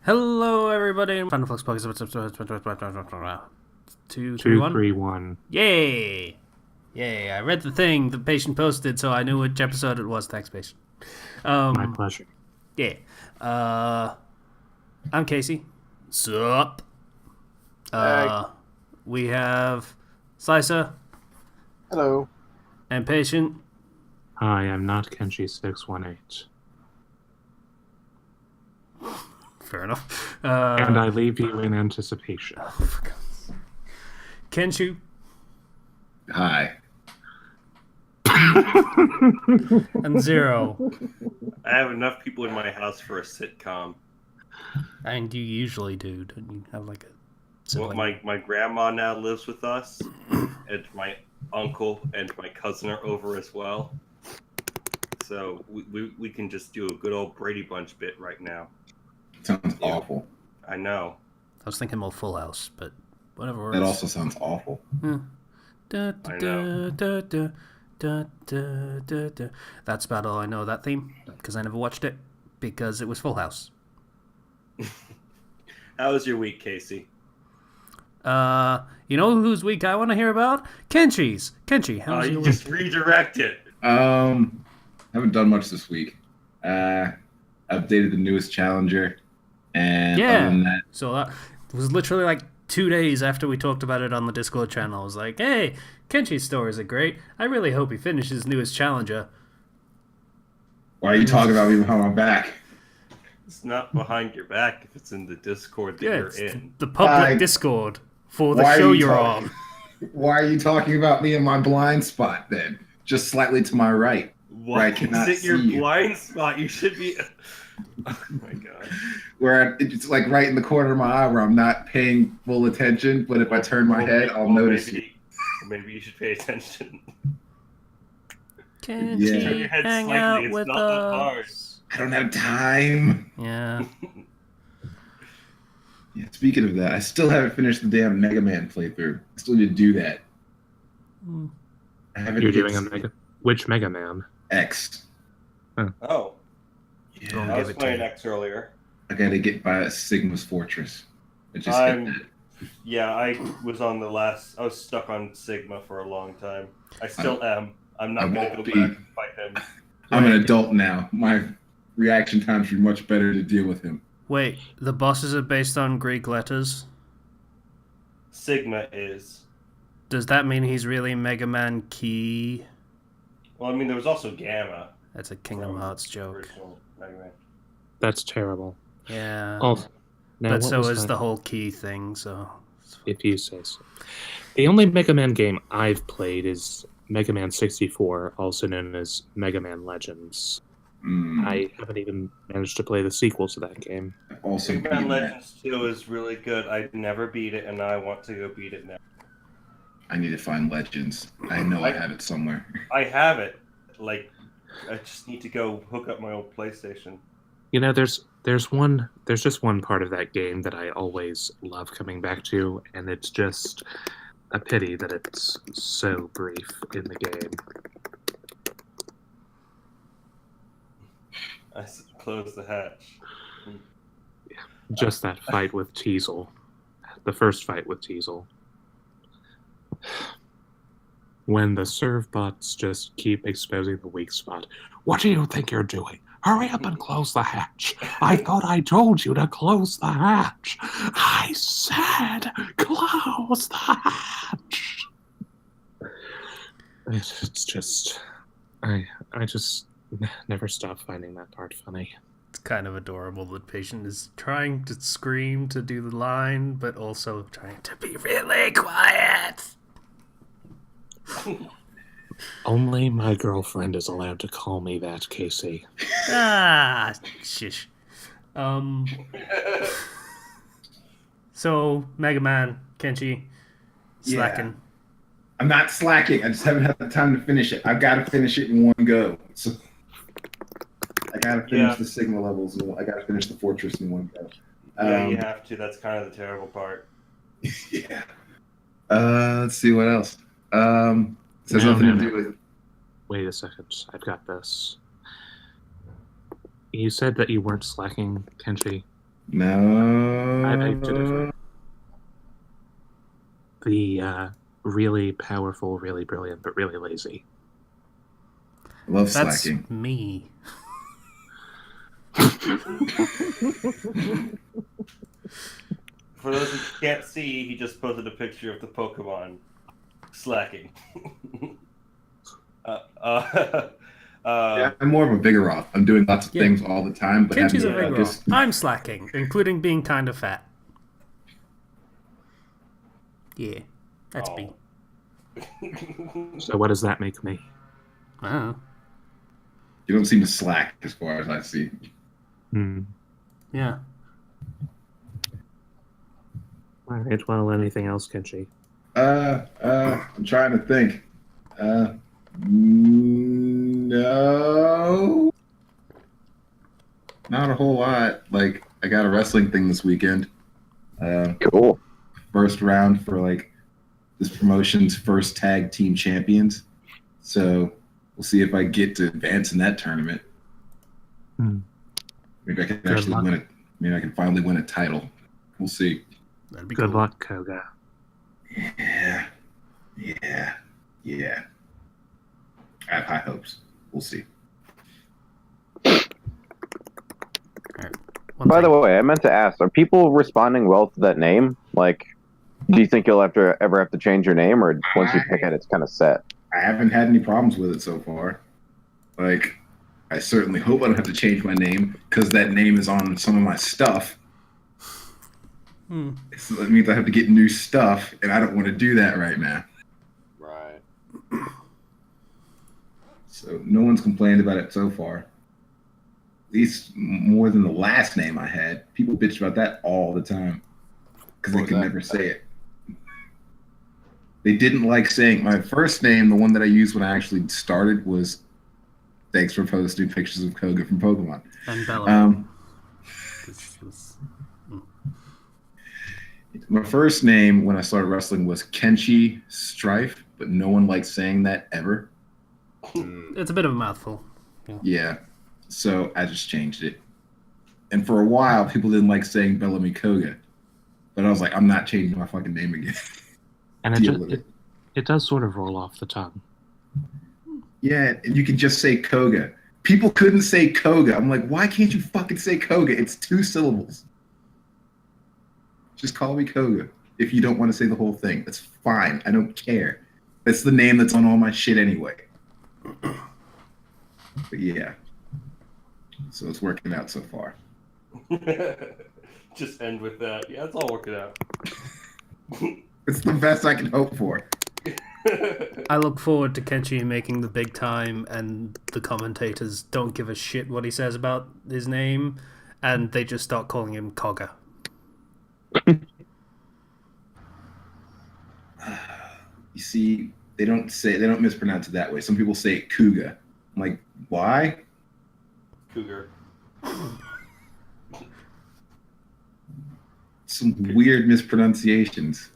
Hello, everybody. Fandom Flux Crew. 2, 3, 1. 231. Yay! Yay! I read the thing the patient posted, so I knew which episode it was. Thanks, patient. My pleasure. Yeah. I'm Casey. Sup? We have Slicer Hello. and patient. Hi, I'm not Kenshi618. Fair enough. And I leave you in anticipation. Kenshu. Hi. And Zero. I have enough people in my house for a sitcom. And you usually do, don't you? Have like a sibling? Well, my grandma now lives with us, and my uncle and my cousin are over as well. So we can just do a good old Brady Bunch bit right now. Sounds awful. I know. I was thinking more Full House, but whatever works. That also sounds awful. That's about all I know of that theme, because I never watched it, because it was Full House. How was your week, Casey? You know whose week I want to hear about? Kenshi's. Kenshi, how was You your just week? redirect it. Haven't done much this week. Updated the newest challenger, and other than that, So that was literally like 2 days after we talked about it on the Discord channel. I was like, hey, Kenshi's stories are great. I really hope he finishes newest challenger. why are you talking about me behind my back? It's not behind your back if it's in the Discord that Yeah, you're it's in. the public I- Discord for the Why are show you you're talking- on. Why are you talking about me in my blind spot then? Just slightly to my right. Why I cannot is it your see you. blind spot? You should be. Oh my god. Where it's like right in the corner of my eye where I'm not paying full attention, but if I turn my head, I'll notice you. Maybe you should pay attention. Kenshi, Yeah. Turn your head hang slightly, out it's with not that hard. us. I don't have time. Yeah. Yeah, speaking of that, I still haven't finished the damn Mega Man playthrough. I still need to do that. I haven't You're hit doing a Mega... Which Mega Man? X. Oh, Don't I give was it to playing you. X earlier. I gotta get by Sigma's Fortress. I just I'm- hit that. Yeah, I was stuck on Sigma for a long time. I still am. I'm I not gonna won't go be. back and fight him. I'm an adult now. My reaction time should be much better to deal with him. Wait, the bosses are based on Greek letters? Sigma is. Does that mean he's really Mega Man Key? Well, I mean, there was also Gamma. That's a Kingdom Hearts joke. Original Mega Man. That's terrible. Yeah. Oh, now but what so was is that? the whole Key thing, so... If you say so. The only Mega Man game I've played is Mega Man 64, also known as Mega Man Legends. I haven't even managed to play the sequel to that game. Also, Mega Man beaten that. Legends 2 is really good. I never beat it, and now I want to go beat it now. I need to find Legends. I know I have it somewhere. I have it. Like, I just need to go hook up my old PlayStation. You know, there's just one part of that game that I always love coming back to, and it's just a pity that it's so brief in the game. I closed the hatch. Just that fight with Teasel. The first fight with Teasel. When the serve bots just keep exposing the weak spot. What do you think you're doing? Hurry up and close the hatch. I thought I told you to close the hatch. I said close the hatch. It's just... I just never stop finding that part funny. It's kind of adorable that Patient is trying to scream to do the line, but also trying to be really quiet. Only my girlfriend is allowed to call me that, Casey. Ah, shish. So, Mega Man, Kenshi, slacking. I'm not slacking. I just haven't had the time to finish it. I've got to finish it in one go. So I got to finish the Sigma levels. I got to finish the Fortress in one go. Yeah, you have to. That's kind of the terrible part. Yeah. Let's see what else. This has nothing to do with. Wait a second. I've got this. You said that you weren't slacking, Kenshi. No. I beg to differ. The really powerful, really brilliant, but really lazy. Love That's slacking. me. For those who can't see, he just posted a picture of the Pokemon slacking. Yeah, I'm more of a Vigoroth. I'm doing lots of Yeah. things all the time, but Kenchi's a having to focus. Vigoroth. I'm slacking, including being kind of fat. Yeah, that's me. So what does that make me? I don't know. You don't seem to slack as far as I see. Yeah. All right. Well, anything else, Kenshi? I'm trying to think. No, not a whole lot. Like, I got a wrestling thing this weekend. Cool. First round for like this promotion's first tag team champions. So we'll see if I get to advance in that tournament. Maybe I can Good actually luck. win it. Maybe I can finally win a title. We'll see. That'd be Good cool. luck, Koga. Yeah. I have high hopes. We'll see. By the way, I meant to ask: are people responding well to that name? Like, do you think you'll ever have to change your name, or once you pick it, it's kind of set? I haven't had any problems with it so far. Like, I certainly hope I don't have to change my name because that name is on some of my stuff. So that means I have to get new stuff, and I don't want to do that right now. Right. So no one's complained about it so far. At least more than the last name I had. People bitch about that all the time because they could never say it. They didn't like saying my first name. The one that I used when I actually started was "Thanks for posting pictures of Koga from Pokemon." And Bellamy. My first name when I started wrestling was Kenshi Strife, but no one likes saying that ever. It's a bit of a mouthful. Yeah. So I just changed it. And for a while, people didn't like saying Bellamy Koga. But I was like, I'm not changing my fucking name again. And Deal with it does sort of roll off the tongue. Yeah, and you can just say Koga. People couldn't say Koga. I'm like, why can't you fucking say Koga? It's 2 syllables. Just call me Koga. If you don't want to say the whole thing, that's fine. I don't care. That's the name that's on all my shit anyway. But yeah. So it's working out so far. Just end with that. Yeah, it's all working out. It's the best I can hope for. I look forward to Kenshi making the big time, and the commentators don't give a shit what he says about his name, and they just start calling him Koga. You see, they don't mispronounce it that way. Some people say it Kuga. I'm like, why? Cougar. Some weird mispronunciations.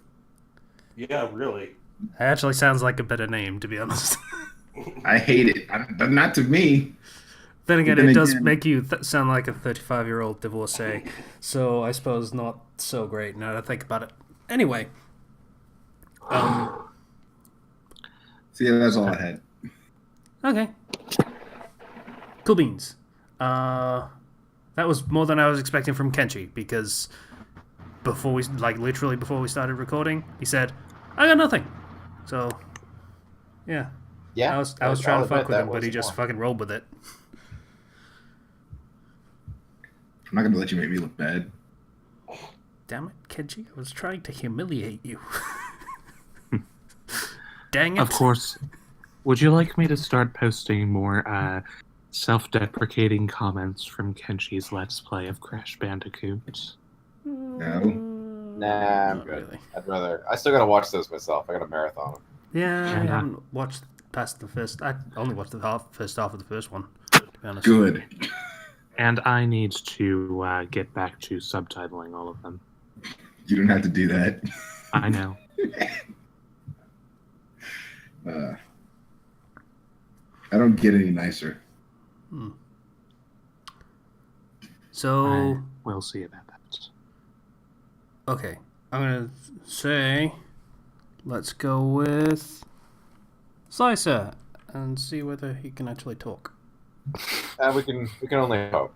Yeah, really. It actually sounds like a better name, to be honest. I hate it. Not to me. Then again, Then it does again- make you sound like a 35-year-old divorcee, so I suppose not so great now that I think about it. Anyway. See, that's all I had. Okay. Cool beans. That was more than I was expecting from Kenshi, because literally before we started recording, he said, I got nothing. So, yeah. Yeah, I was trying to I'll fuck admit with that him, but he was just more. fucking rolled with it. I'm not gonna let you make me look bad. Damn it, Kenshi, I was trying to humiliate you. Dang it. Of course. Would you like me to start posting more self-deprecating comments from Kenshi's Let's Play of Crash Bandicoot? No. Nah, I'm Not good. really. I'd rather. I still gotta watch those myself. I got a marathon 'em. Yeah, I Yeah. haven't watched past the first. I only watched the first half of the first one, to be honest. Good. And I need to get back to subtitling all of them. You don't have to do that. I know. I don't get any nicer. So, We'll see about that. Okay, I'm gonna say, let's go with Slicer and see whether he can actually talk. We can only hope.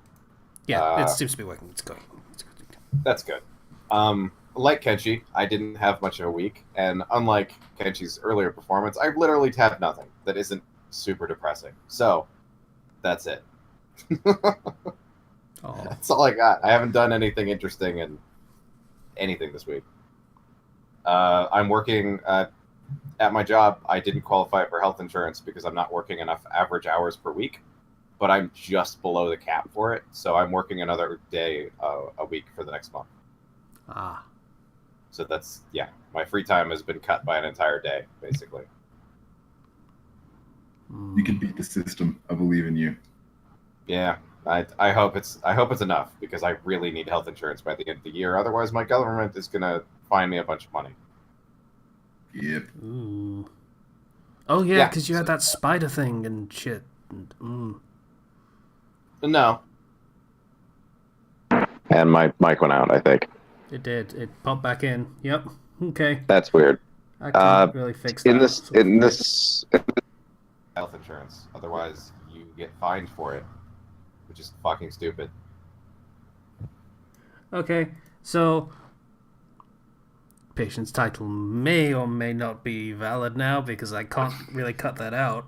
Yeah, it seems to be working. It's going. That's good. Like Kenshi, I didn't have much of a week, and unlike Kenshi's earlier performance, I literally tabbed nothing that isn't super depressing. So, that's it. Oh, That's all I got. I haven't done anything interesting in anything this week. I'm working at my job. I didn't qualify for health insurance because I'm not working enough average hours per week, but I'm just below the cap for it. So I'm working another day a week for the next month. ah. So that's, yeah, my free time has been cut by an entire day, basically. You can beat the system. I believe in you. Yeah, I hope it's enough because I really need health insurance by the end of the year. Otherwise, my government is gonna fine me a bunch of money. Yep. Ooh. Oh yeah, Yeah, because you had so- that spider thing and shit. No, And my mic went out, I think. It did. It popped back in. Yep. Okay. That's weird. I can't really fix that. In this health insurance. Otherwise, you get fined for it, which is fucking stupid. Okay, so patient's title may or may not be valid now because I can't really cut that out.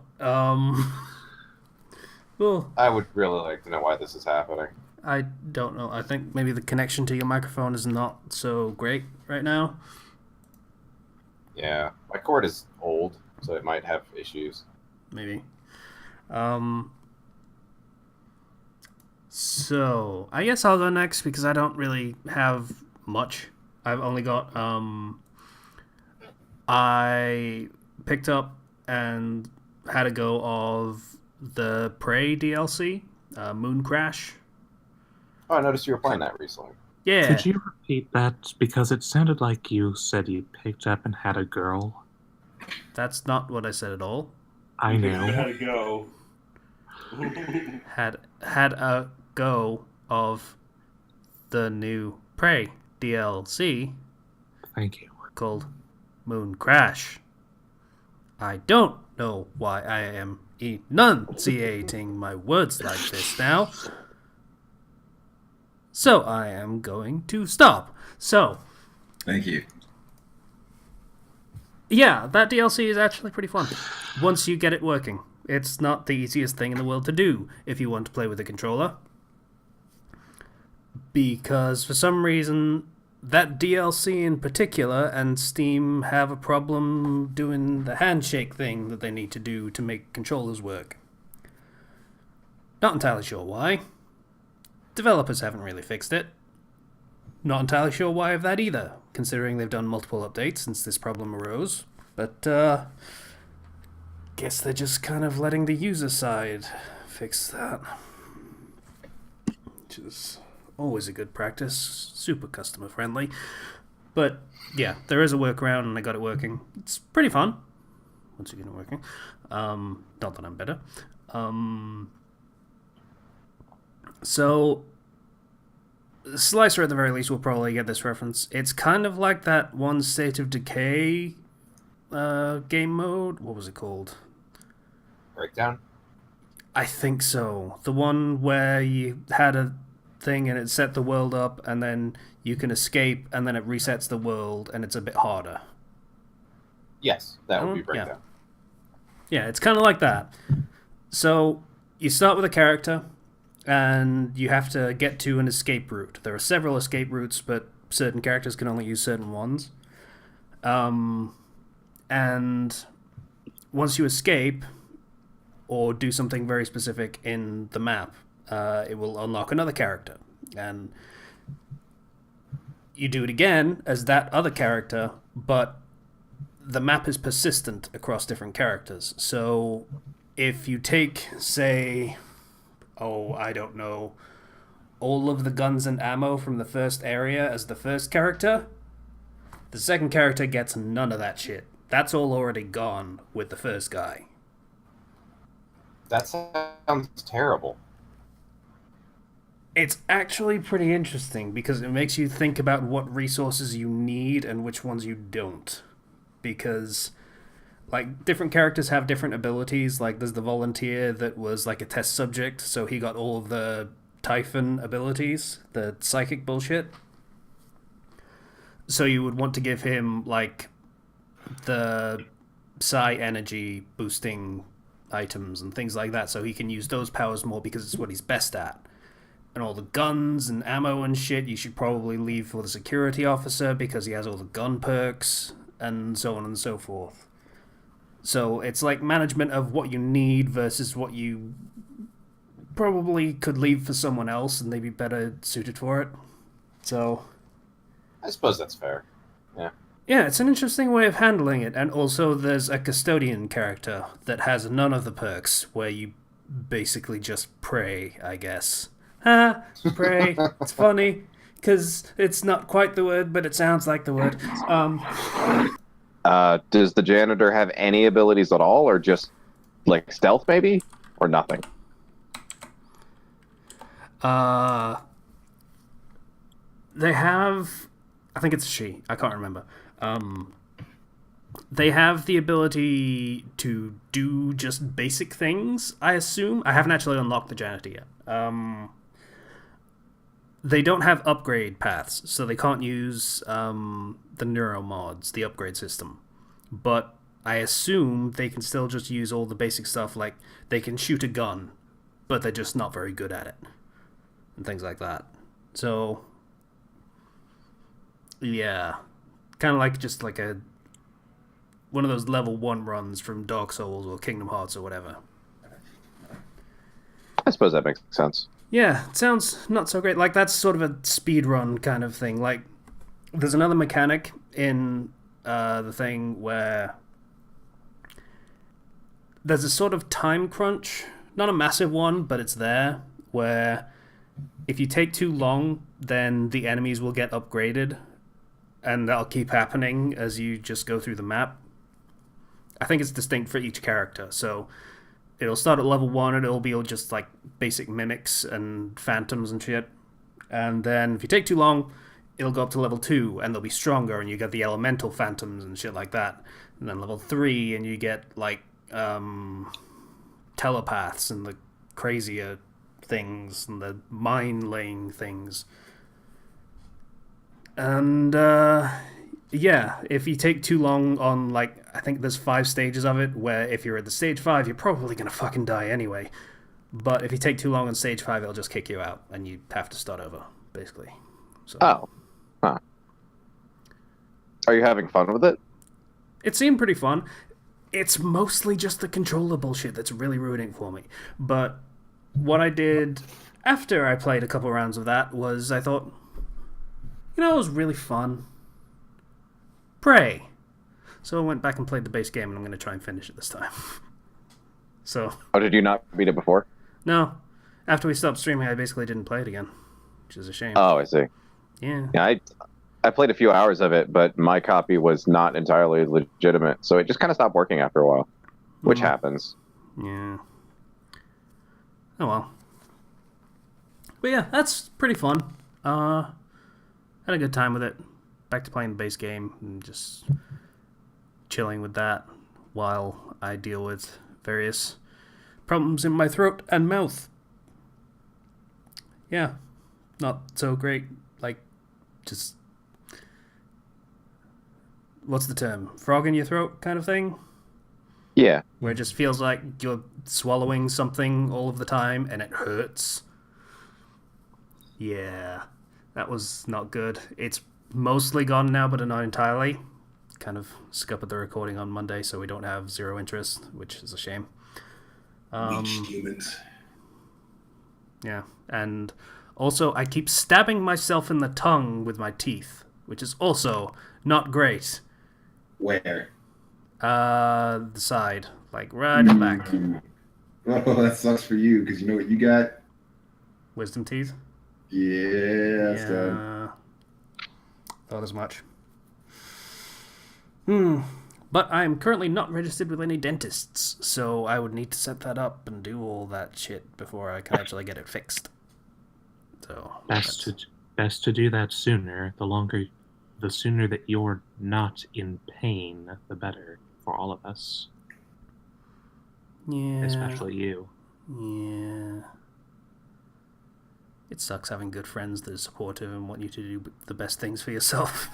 Well, I would really like to know why this is happening. I don't know. I think maybe the connection to your microphone is not so great right now. Yeah, my cord is old, so it might have issues. Maybe. So I guess I'll go next because I don't really have much. I've only got I picked up and had a go of the Prey DLC, Moon Crash. Oh, I noticed you were playing that recently. Yeah. Could you repeat that? Because it sounded like you said you picked up and had a girl. That's not what I said at all. I know. Gotta go. Had a go of the new Prey DLC Thank you. called Moon Crash. I don't know why I am enunciating my words like this now. So I am going to stop. So, Thank you. yeah, that DLC is actually pretty fun. Once you get it working. It's not the easiest thing in the world to do if you want to play with a controller. Because for some reason, that DLC in particular and Steam have a problem doing the handshake thing that they need to do to make controllers work. Not entirely sure why. Developers haven't really fixed it. Not entirely sure why of that either, considering they've done multiple updates since this problem arose. But, guess they're just kind of letting the user side fix that. Which is always a good practice. Super customer friendly. But, yeah, there is a workaround and I got it working. It's pretty fun. Once you get it working. Not that I'm better. So, Slicer at the very least will probably get this reference. It's kind of like that one State of Decay game mode. What was it called? Breakdown? I think so. The one where you had a thing and it set the world up and then you can escape and then it resets the world and it's a bit harder. Yes, that would be Yeah. Breakdown. Yeah, it's kind of like that. So you start with a character and you have to get to an escape route. There are several escape routes, but certain characters can only use certain ones. And once you escape or do something very specific in the map, it will unlock another character. And you do it again as that other character, but the map is persistent across different characters. So if you take, say, I don't know, all of the guns and ammo from the first area as the first character, the second character gets none of that shit. That's all already gone with the first guy. That sounds terrible. It's actually pretty interesting because it makes you think about what resources you need and which ones you don't. Because, like, different characters have different abilities. Like, there's the volunteer that was, like, a test subject, so he got all of the Typhon abilities, the psychic bullshit. So you would want to give him, like, the psi energy boosting items and things like that so he can use those powers more because it's what he's best at. And all the guns and ammo and shit you should probably leave for the security officer because he has all the gun perks and so on and so forth. So it's like management of what you need versus what you probably could leave for someone else and they'd be better suited for it. So I suppose that's fair. yeah, it's an interesting way of handling it. And also there's a custodian character that has none of the perks where you basically just pray, I guess. Pray. It's funny because it's not quite the word, but it sounds like the word. Does the janitor have any abilities at all, or just like stealth, maybe, or nothing? They have. I think it's she. I can't remember. They have the ability to do just basic things, I assume. I haven't actually unlocked the janitor yet. They don't have upgrade paths, so they can't use the neuromods, the upgrade system. But I assume they can still just use all the basic stuff, like they can shoot a gun, but they're just not very good at it. And things like that. So, yeah. Kind of like just like one of those level 1 runs from Dark Souls or Kingdom Hearts or whatever. I suppose that makes sense. Yeah, it sounds not so great. Like, that's sort of a speed run kind of thing. Like, there's another mechanic in the thing where there's a sort of time crunch. Not a massive one, but it's there. Where if you take too long, then the enemies will get upgraded. And that'll keep happening as you just go through the map. I think it's distinct for each character. So it'll start at level 1 and it'll be all just like basic mimics and phantoms and shit. And then if you take too long, it'll go up to level 2 and they'll be stronger and you get the elemental phantoms and shit like that. And then level 3 and you get like telepaths and the crazier things and the mind-laying things. And yeah, if you take too long on, like, I think there's 5 stages of it, where if you're at the stage 5, you're probably gonna fucking die anyway. But if you take too long on stage 5, it'll just kick you out, and you have to start over, basically. So, Oh. Huh. Are you having fun with it? it seemed pretty fun. It's mostly just the controller bullshit that's really ruining for me. But what I did after I played a couple rounds of that was I thought, you know, it was really fun. Pray. So I went back and played the base game, and I'm going to try and finish it this time. So, Oh, did you not beat it before? no. After we stopped streaming, I basically didn't play it again, which is a shame. Oh, I see. Yeah. Yeah, I played a few hours of it, but my copy was not entirely legitimate, so it just kind of stopped working after a while, which happens. Yeah. Oh well. But yeah, that's pretty fun. Had a good time with it. Back to playing the base game and just chilling with that while I deal with various problems in my throat and mouth. Yeah, not so great. Like, just, what's the term? Frog in your throat kind of thing? Yeah. Where it just feels like you're swallowing something all of the time and it hurts. Yeah, that was not good. It's mostly gone now, but not entirely. Kind of scuppered the recording on Monday, so we don't have zero interest, which is a shame. Leech demons. Yeah, and also I keep stabbing myself in the tongue with my teeth, which is also not great. Where? The side, like right in the back. Oh, that sucks for you, because you know what you got? Wisdom teeth? Yeah, that's good. Yeah. Thought as much. But I'm currently not registered with any dentists, so I would need to set that up and do all that shit before I can actually get it fixed. So Best to do that sooner. The sooner that you're not in pain, the better for all of us, yeah, especially you. yeah. It sucks having good friends that are supportive and want you to do the best things for yourself.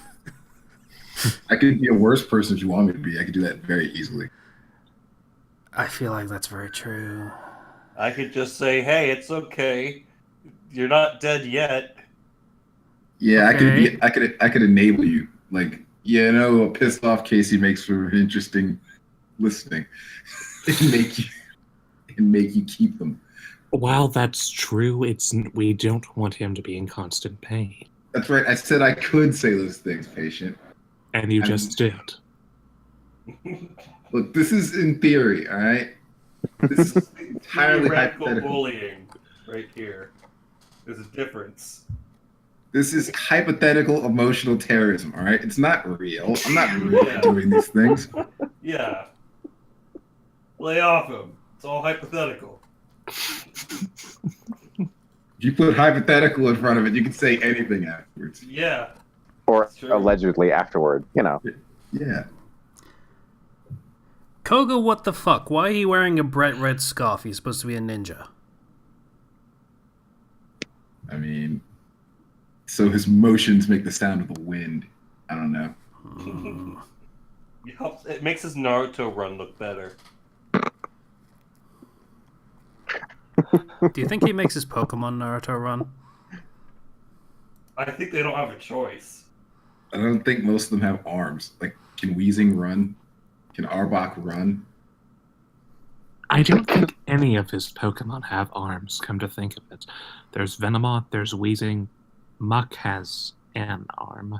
I could be a worse person if you want me to be. I could do that very easily. I feel like that's very true. I could just say, "Hey, it's okay. You're not dead yet." Yeah, Okay. I could enable you. Like, a pissed off Casey makes for interesting listening. and make you keep them. While that's true, we don't want him to be in constant pain. That's right. I said I could say those things, patient. And you just did. Look, this is in theory, all right? This is entirely Theoretical hypothetical. bullying right here. There's a difference. This is hypothetical emotional terrorism, all right? It's not real. I'm not really doing these things. Yeah. Lay off him. It's all hypothetical. If you put hypothetical in front of it, you can say anything afterwards. Yeah. Or Sure. allegedly afterward, Yeah. Koga, what the fuck? Why are you wearing a bright red scarf? You're supposed to be a ninja. I mean, so his motions make the sound of the wind. I don't know. It makes his Naruto run look better. Do you think he makes his Pokemon Naruto run? I think they don't have a choice. I don't think most of them have arms. Like, can Weezing run? Can Arbok run? I don't think any of his Pokemon have arms, come to think of it. There's Venomoth, there's Weezing. Muck has an arm. I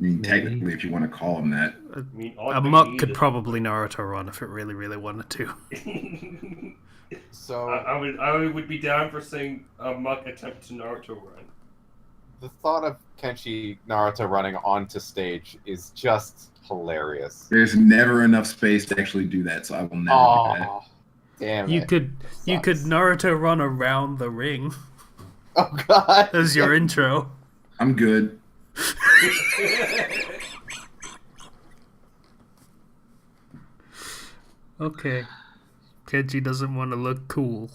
mean, Maybe. technically, if you want to call him that. I mean, all A they Muck need could is- probably Naruto run if it really, really wanted to. So I would be down for saying a Muck attempt to Naruto run. the thought of Kenshi Naruto running onto stage is just hilarious. There's never enough space to actually do that, so I will never do that. Oh, damn You it. could Sucks. Naruto run around the ring Oh god. as your intro. I'm good. Okay. Kenji doesn't want to look cool.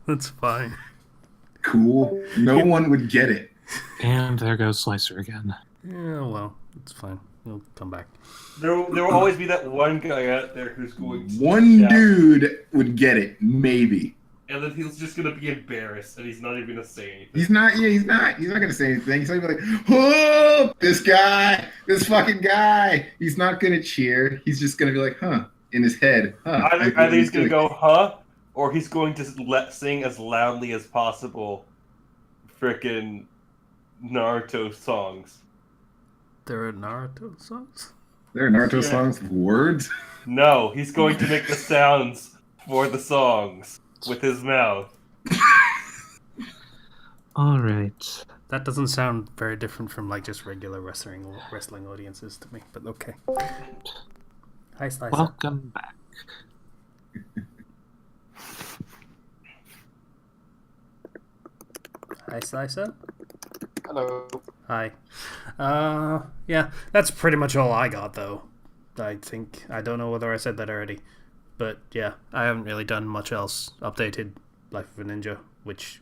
That's fine. Cool. No one would get it. And there goes Slicer again. Yeah, well, it's fine. He'll come back. There will always be that one guy out there who's going to One shout, dude would get it, maybe. and then he's just gonna be embarrassed, and he's not even gonna say anything. He's not. Yeah, he's not. He's not gonna say anything. He's not gonna be like, "Oh, this guy, this fucking guy." He's not gonna cheer. He's just gonna be like, "Huh," in his head. Huh. Either he's gonna go, "Huh," or he's going to sing as loudly as possible. Frickin' Naruto songs. There are Naruto songs? There are Naruto Yeah. songs with words. No, he's going to make the sounds for the songs with his mouth. Alright. That doesn't sound very different from like just regular wrestling audiences to me, but okay. Hi, Slicer. Welcome back. Hi, Slicer. Hello. Hi. Yeah, that's pretty much all I got, though. I think. I don't know whether I said that already. But yeah, I haven't really done much else. Updated Life of a Ninja, which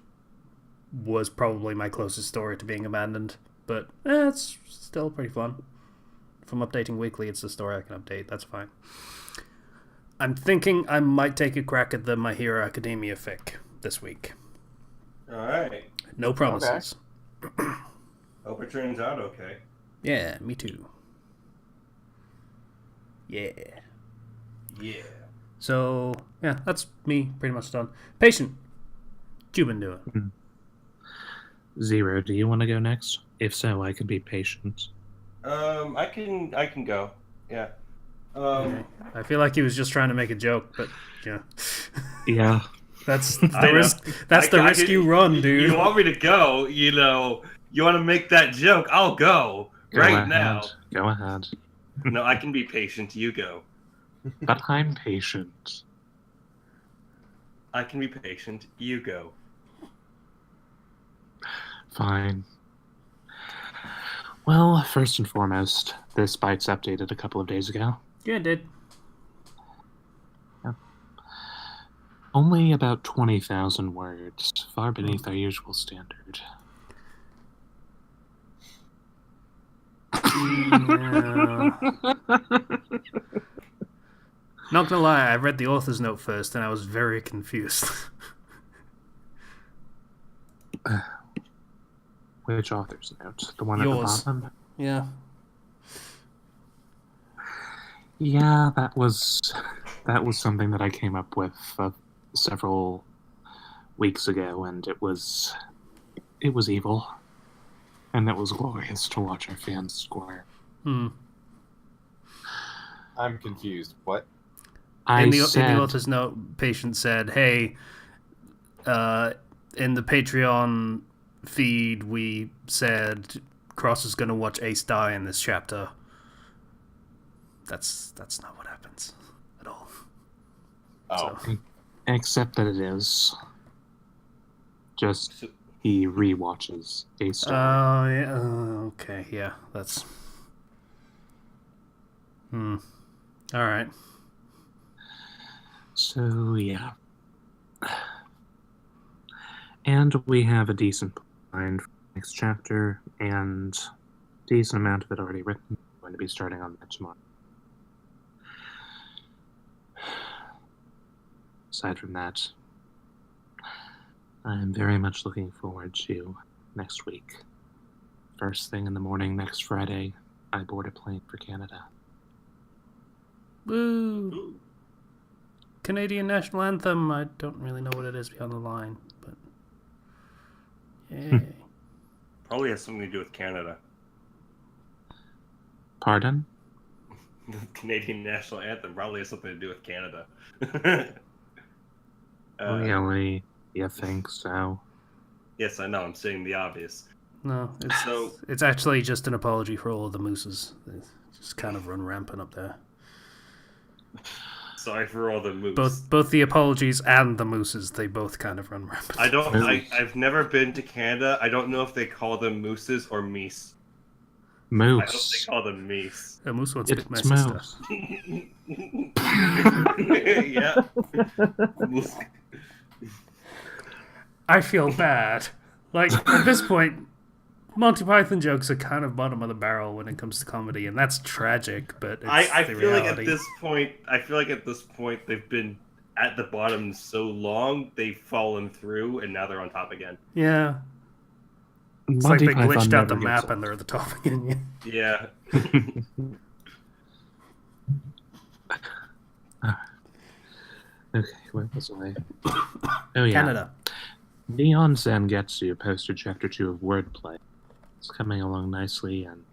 was probably my closest story to being abandoned. But it's still pretty fun. If I'm updating weekly, it's the story I can update. That's fine. I'm thinking I might take a crack at the My Hero Academia fic this week. Alright. No promises. Hope it turns out okay. Yeah, me too. Yeah. Yeah. So, yeah, that's me pretty much done. Patient, what you been doing? Zero, do you want to go next? If so, I could be patient. I can go. Yeah. Okay. I feel like he was just trying to make a joke, but yeah. Yeah. That's I the know. risk. That's the risk you run, dude. You want me to go, you want to make that joke, I'll go. Go right ahead. now. Go ahead. No, I can be patient, you go. But I'm patient. I can be patient, you go. Fine. Well, first and foremost, this bite's updated a couple of days ago. Yeah, it did. Only about 20,000 words, far beneath our usual standard. Yeah. Not gonna lie, I read the author's note first and I was very confused. Which author's note? The one Yours. at the bottom? Yeah. Yeah, that was something that I came up with several weeks ago, and it was evil, and it was glorious to watch our fans score. I'm confused. What? In the author's note, Patient said, "Hey, in the Patreon feed, we said Cross is going to watch Ace die in this chapter." That's not what happens at all. Oh. So. Except that it is. Just he rewatches Ace die. Oh, yeah. Okay, yeah. That's... All right. So, yeah. And we have a decent plan for the next chapter, and decent amount of it already written. I'm going to be starting on that tomorrow. Aside from that, I'm very much looking forward to next week. First thing in the morning next Friday, I board a plane for Canada. Woo! Canadian National Anthem. I don't really know what it is beyond the line, but... Yay. Probably has something to do with Canada. Pardon? The Canadian National Anthem probably has something to do with Canada. Really? You think so? Yes, I know. I'm saying the obvious. No, it's actually just an apology for all of the mooses. They just kind of run rampant up there. Sorry for all the moose. Both the apologies and the mooses, they both kind of run rampant. I've never been to Canada. I don't know if they call them mooses or meese. Moose. I hope they call them meese. A moose wants to It's my sister. moose. Yeah. Moose. I feel bad. Like, at this point, Monty Python jokes are kind of bottom of the barrel when it comes to comedy, and that's tragic, but it's I the feel reality. like at this point they've been at the bottom so long they've fallen through and now they're on top again. Yeah. It's Monty like they Python glitched out the never map gets and they're at the top again. Yeah. Okay, where was I? Oh, yeah. Canada. Neon Zangetsu posted Chapter 2 of Wordplay. It's coming along nicely, and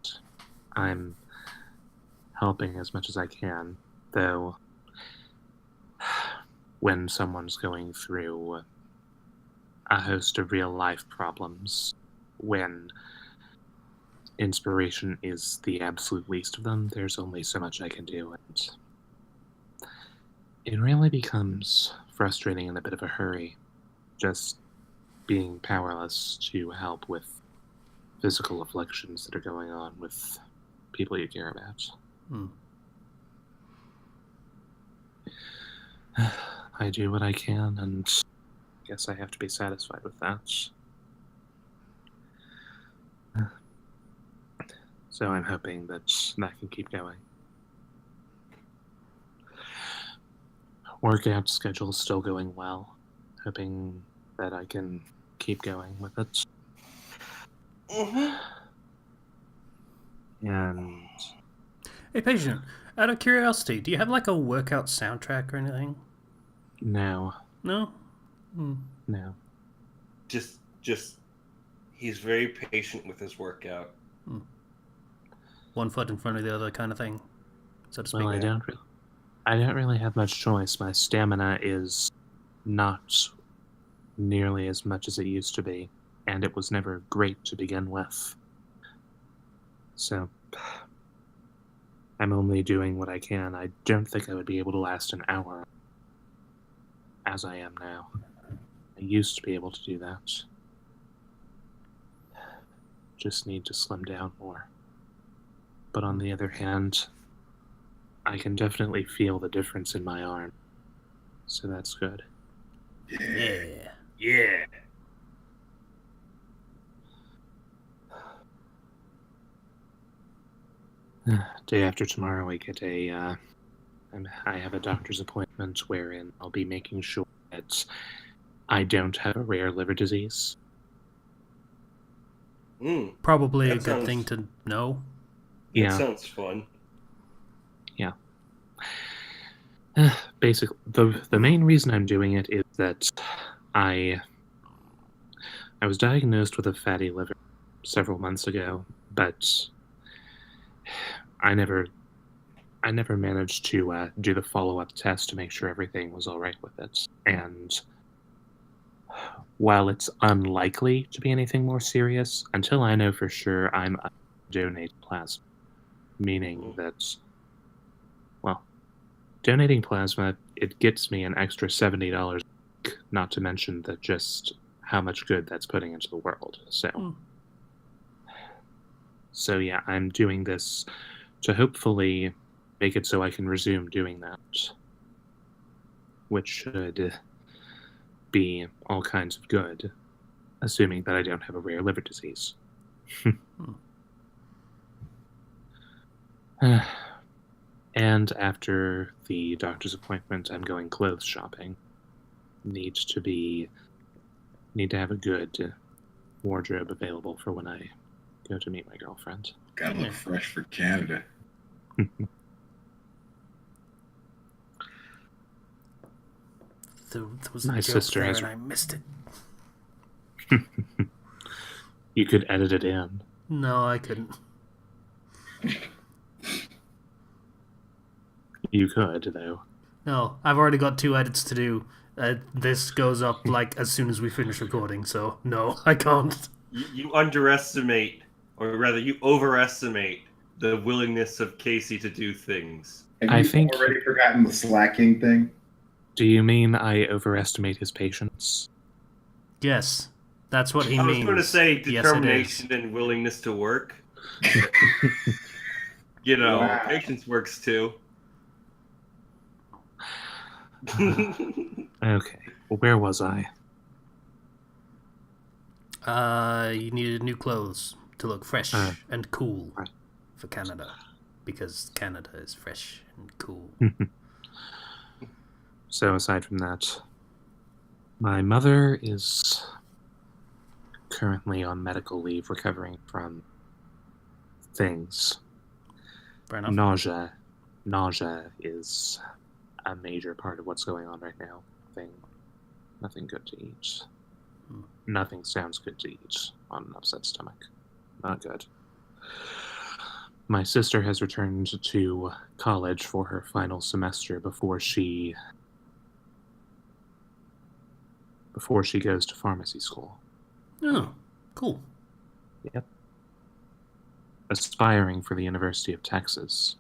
I'm helping as much as I can, though when someone's going through a host of real-life problems, when inspiration is the absolute least of them, there's only so much I can do, and it really becomes frustrating in a bit of a hurry, just being powerless to help with physical afflictions that are going on with people you care about. I do what I can, and I guess I have to be satisfied with that. So I'm hoping that can keep going. Workout schedule's still going well. Hoping that I can keep going with it. And Hey, Patient, out of curiosity, do you have like a workout soundtrack or anything? no. No? No. Just he's very patient with his workout. One foot in front of the other kind of thing, so to speak. Well, I don't really have much choice. My stamina is not nearly as much as it used to be, and it was never great to begin with. So I'm only doing what I can. I don't think I would be able to last an hour as I am now. I used to be able to do that. just need to slim down more. But on the other hand, I can definitely feel the difference in my arm. So that's good. Yeah. Yeah. Day after tomorrow, I get I have a doctor's appointment wherein I'll be making sure that I don't have a rare liver disease. Probably That a good sounds- thing to know. That Yeah. sounds fun. Basically, the main reason I'm doing it is that I was diagnosed with a fatty liver several months ago, but I never managed to do the follow-up test to make sure everything was all right with it. And while it's unlikely to be anything more serious, until I know for sure, I'm donate plasma, meaning that, well, donating plasma, it gets me an extra $70, not to mention that just how much good that's putting into the world. So yeah, I'm doing this to hopefully make it so I can resume doing that, which should be all kinds of good, assuming that I don't have a rare liver disease. And after the doctor's appointment, I'm going clothes shopping. Need to have a good wardrobe available for when I go to meet my girlfriend. Gotta look fresh for Canada. There was My a joke sister there has- and I missed it. You could edit it in. No, I couldn't. You could, though. No, I've already got 2 edits to do. This goes up like as soon as we finish recording, so no, I can't. You underestimate, or rather, you overestimate the willingness of Casey to do things. Have I you think- already forgotten the slacking thing? Do you mean I overestimate his patience? Yes, that's what he I was means. going to say Yes, it is. determination and willingness to work. You know, Wow. patience works too. Okay, well, where was I? You needed new clothes to look fresh and cool right. for Canada, because Canada is fresh and cool. So aside from that, my mother is currently on medical leave recovering from things. Fair enough. Nausea is a major part of what's going on right now. Nothing good to eat. Nothing sounds good to eat on an upset stomach. Not good. My sister has returned to college for her final semester before she goes to pharmacy school. Oh, cool. Yep. Aspiring for the University of Texas.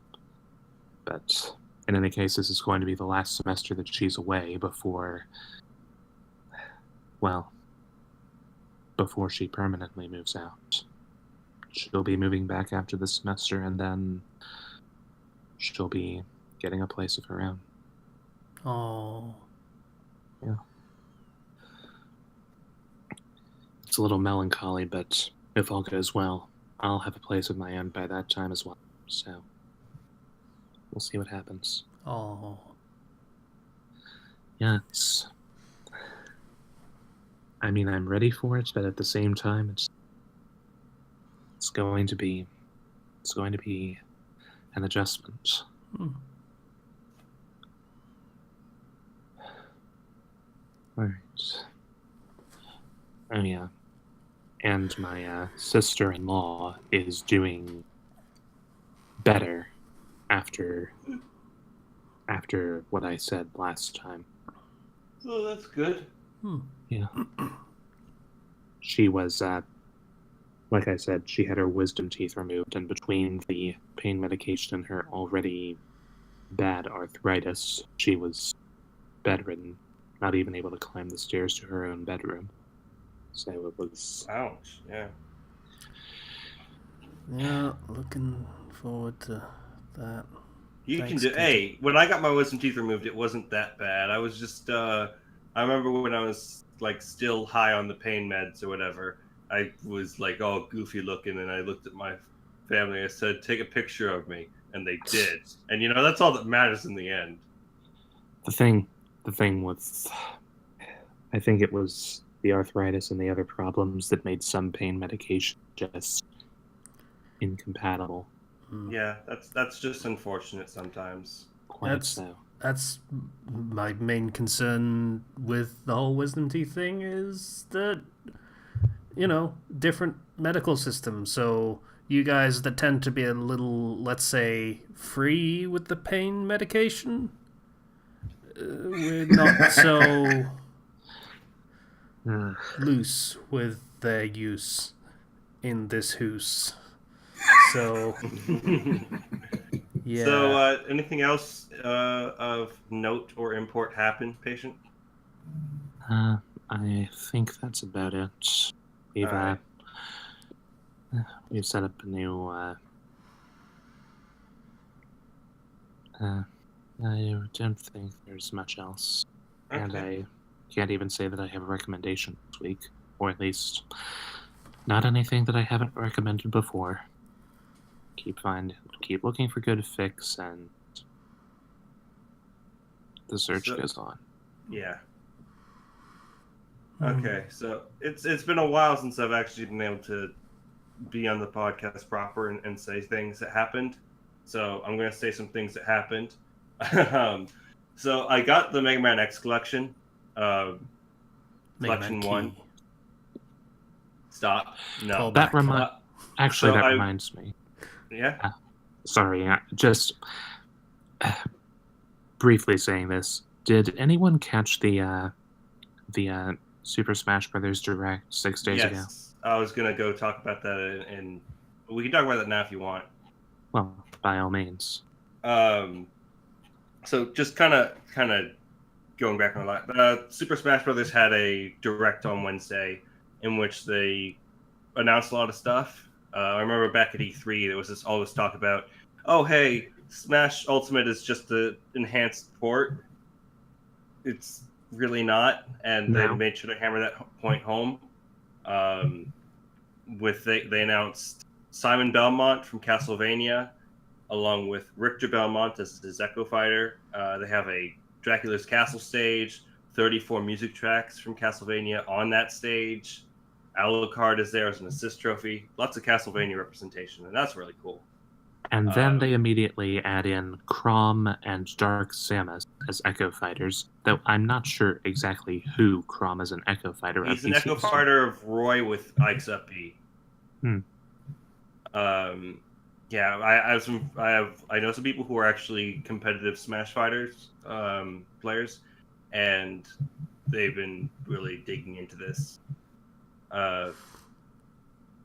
But in any case, this is going to be the last semester that she's away before she permanently moves out. She'll be moving back after this semester, and then she'll be getting a place of her own. Oh. Yeah. It's a little melancholy, but if all goes well, I'll have a place of my own by that time as well. So, we'll see what happens. Oh. Yeah, I'm ready for it, but at the same time, it's going to be an adjustment. All right. Oh yeah, and my sister-in-law is doing better after what I said last time. Oh, that's good. Yeah. She was, like I said, she had her wisdom teeth removed, and between the pain medication and her already bad arthritis, she was bedridden, not even able to climb the stairs to her own bedroom. So it was... Ouch, yeah. Yeah, looking forward to that. You Thanks, can do. Kate. Hey, when I got my wisdom teeth removed, it wasn't that bad. I was just. I remember when I was like still high on the pain meds or whatever. I was like all goofy looking, and I looked at my family. I said, "Take a picture of me," and they did. And that's all that matters in the end. The thing with, I think it was the arthritis and the other problems that made some pain medication just incompatible. Yeah, that's just unfortunate sometimes. Quite so. That's my main concern with the whole wisdom teeth thing is that, different medical systems. So you guys that tend to be a little, let's say, free with the pain medication, we're not so loose with their use in this house. So, yeah. So, anything else of note or import happen, patient? I think that's about it. We've All right. we've set up a new. I don't think there's much else, and Okay. I can't even say that I have a recommendation this week, or at least not anything that I haven't recommended before. Keep looking for good fix, and the search goes on. Yeah. Okay, so it's been a while since I've actually been able to be on the podcast proper and say things that happened. So I'm going to say some things that happened. So I got the Mega Man X collection. Collection 1. Stop. No. That reminds me. Yeah? Sorry, just briefly saying this. Did anyone catch the Super Smash Brothers Direct 6 days ago? Yes. I was going to go talk about that, and we can talk about that now if you want. Well, by all means. So just kind of going back on that, Super Smash Brothers had a direct on Wednesday in which they announced a lot of stuff. I remember back at E3, there was all this talk about, oh hey, Smash Ultimate is just the enhanced port. It's really not, and they made sure to hammer that point home. They announced Simon Belmont from Castlevania, along with Richter Belmont as his Echo Fighter. They have a Dracula's Castle stage, 34 music tracks from Castlevania on that stage. Alucard is there as an assist trophy. Lots of Castlevania representation, and that's really cool. And then they immediately add in Crom and Dark Samus as Echo Fighters, though I'm not sure exactly who Crom is an Echo Fighter of. He's an Echo Fighter of Roy with Ike's up B. Yeah, I know some people who are actually competitive Smash Fighters players, and they've been really digging into this.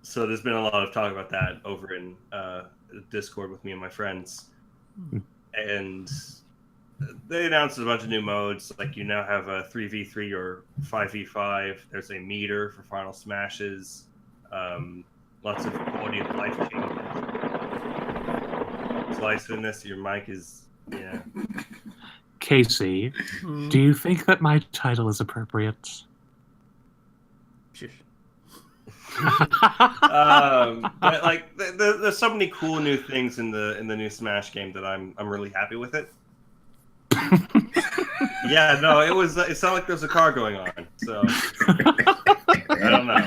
So there's been a lot of talk about that over in Discord with me and my friends, and they announced a bunch of new modes. Like you now have a 3v3 or 5v5. There's a meter for Final Smashes. Lots of quality of life changes. Slice in this, your mic is Casey, do you think that my title is appropriate? Shush. But like, there's so many cool new things in the new Smash game that I'm really happy with it. Yeah, no, it sounded like there's a car going on, so I don't know.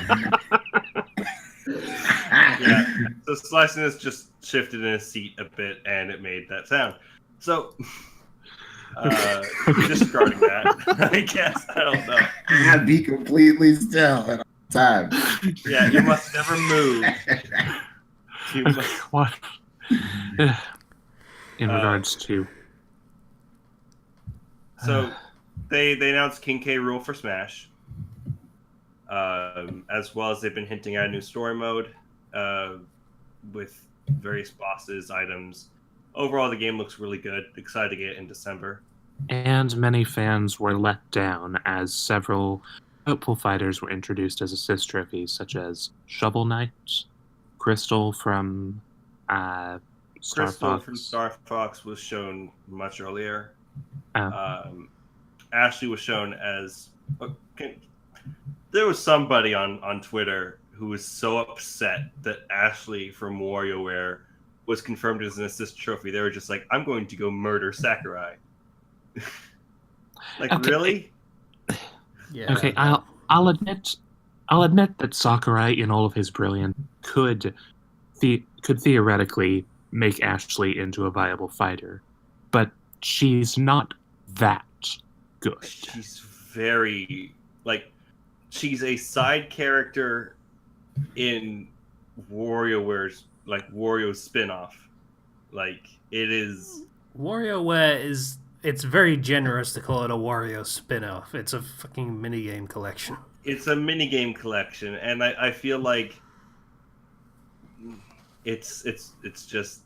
Yeah, so Slicing this just shifted in his seat a bit, and it made that sound. So, disregarding that, I guess, I don't know. I'd be completely still at all times. Yeah, you must never move. What? In regards to... So, they announced King K. Rool for Smash, as well as they've been hinting at a new story mode with various bosses, items. Overall, the game looks really good. Excited to get it in December. And many fans were let down as several hopeful fighters were introduced as assist trophies, such as Shovel Knight, Crystal from Star Crystal Fox. from Star Fox was shown much earlier. Oh. Ashley was shown as. There was somebody on Twitter who was so upset that Ashley from WarioWare was confirmed as an assist trophy. They were just like, "I'm going to go murder Sakurai." Like, Okay. Really? Yeah. Okay, I'll admit that Sakurai, in all of his brilliance, could theoretically make Ashley into a viable fighter, but she's not that good. She's very she's a side character in WarioWare's Wario spin-off. Like, it is. WarioWare it's very generous to call it a Wario spin-off. It's a fucking minigame collection. It's a minigame collection, and I feel like it's just.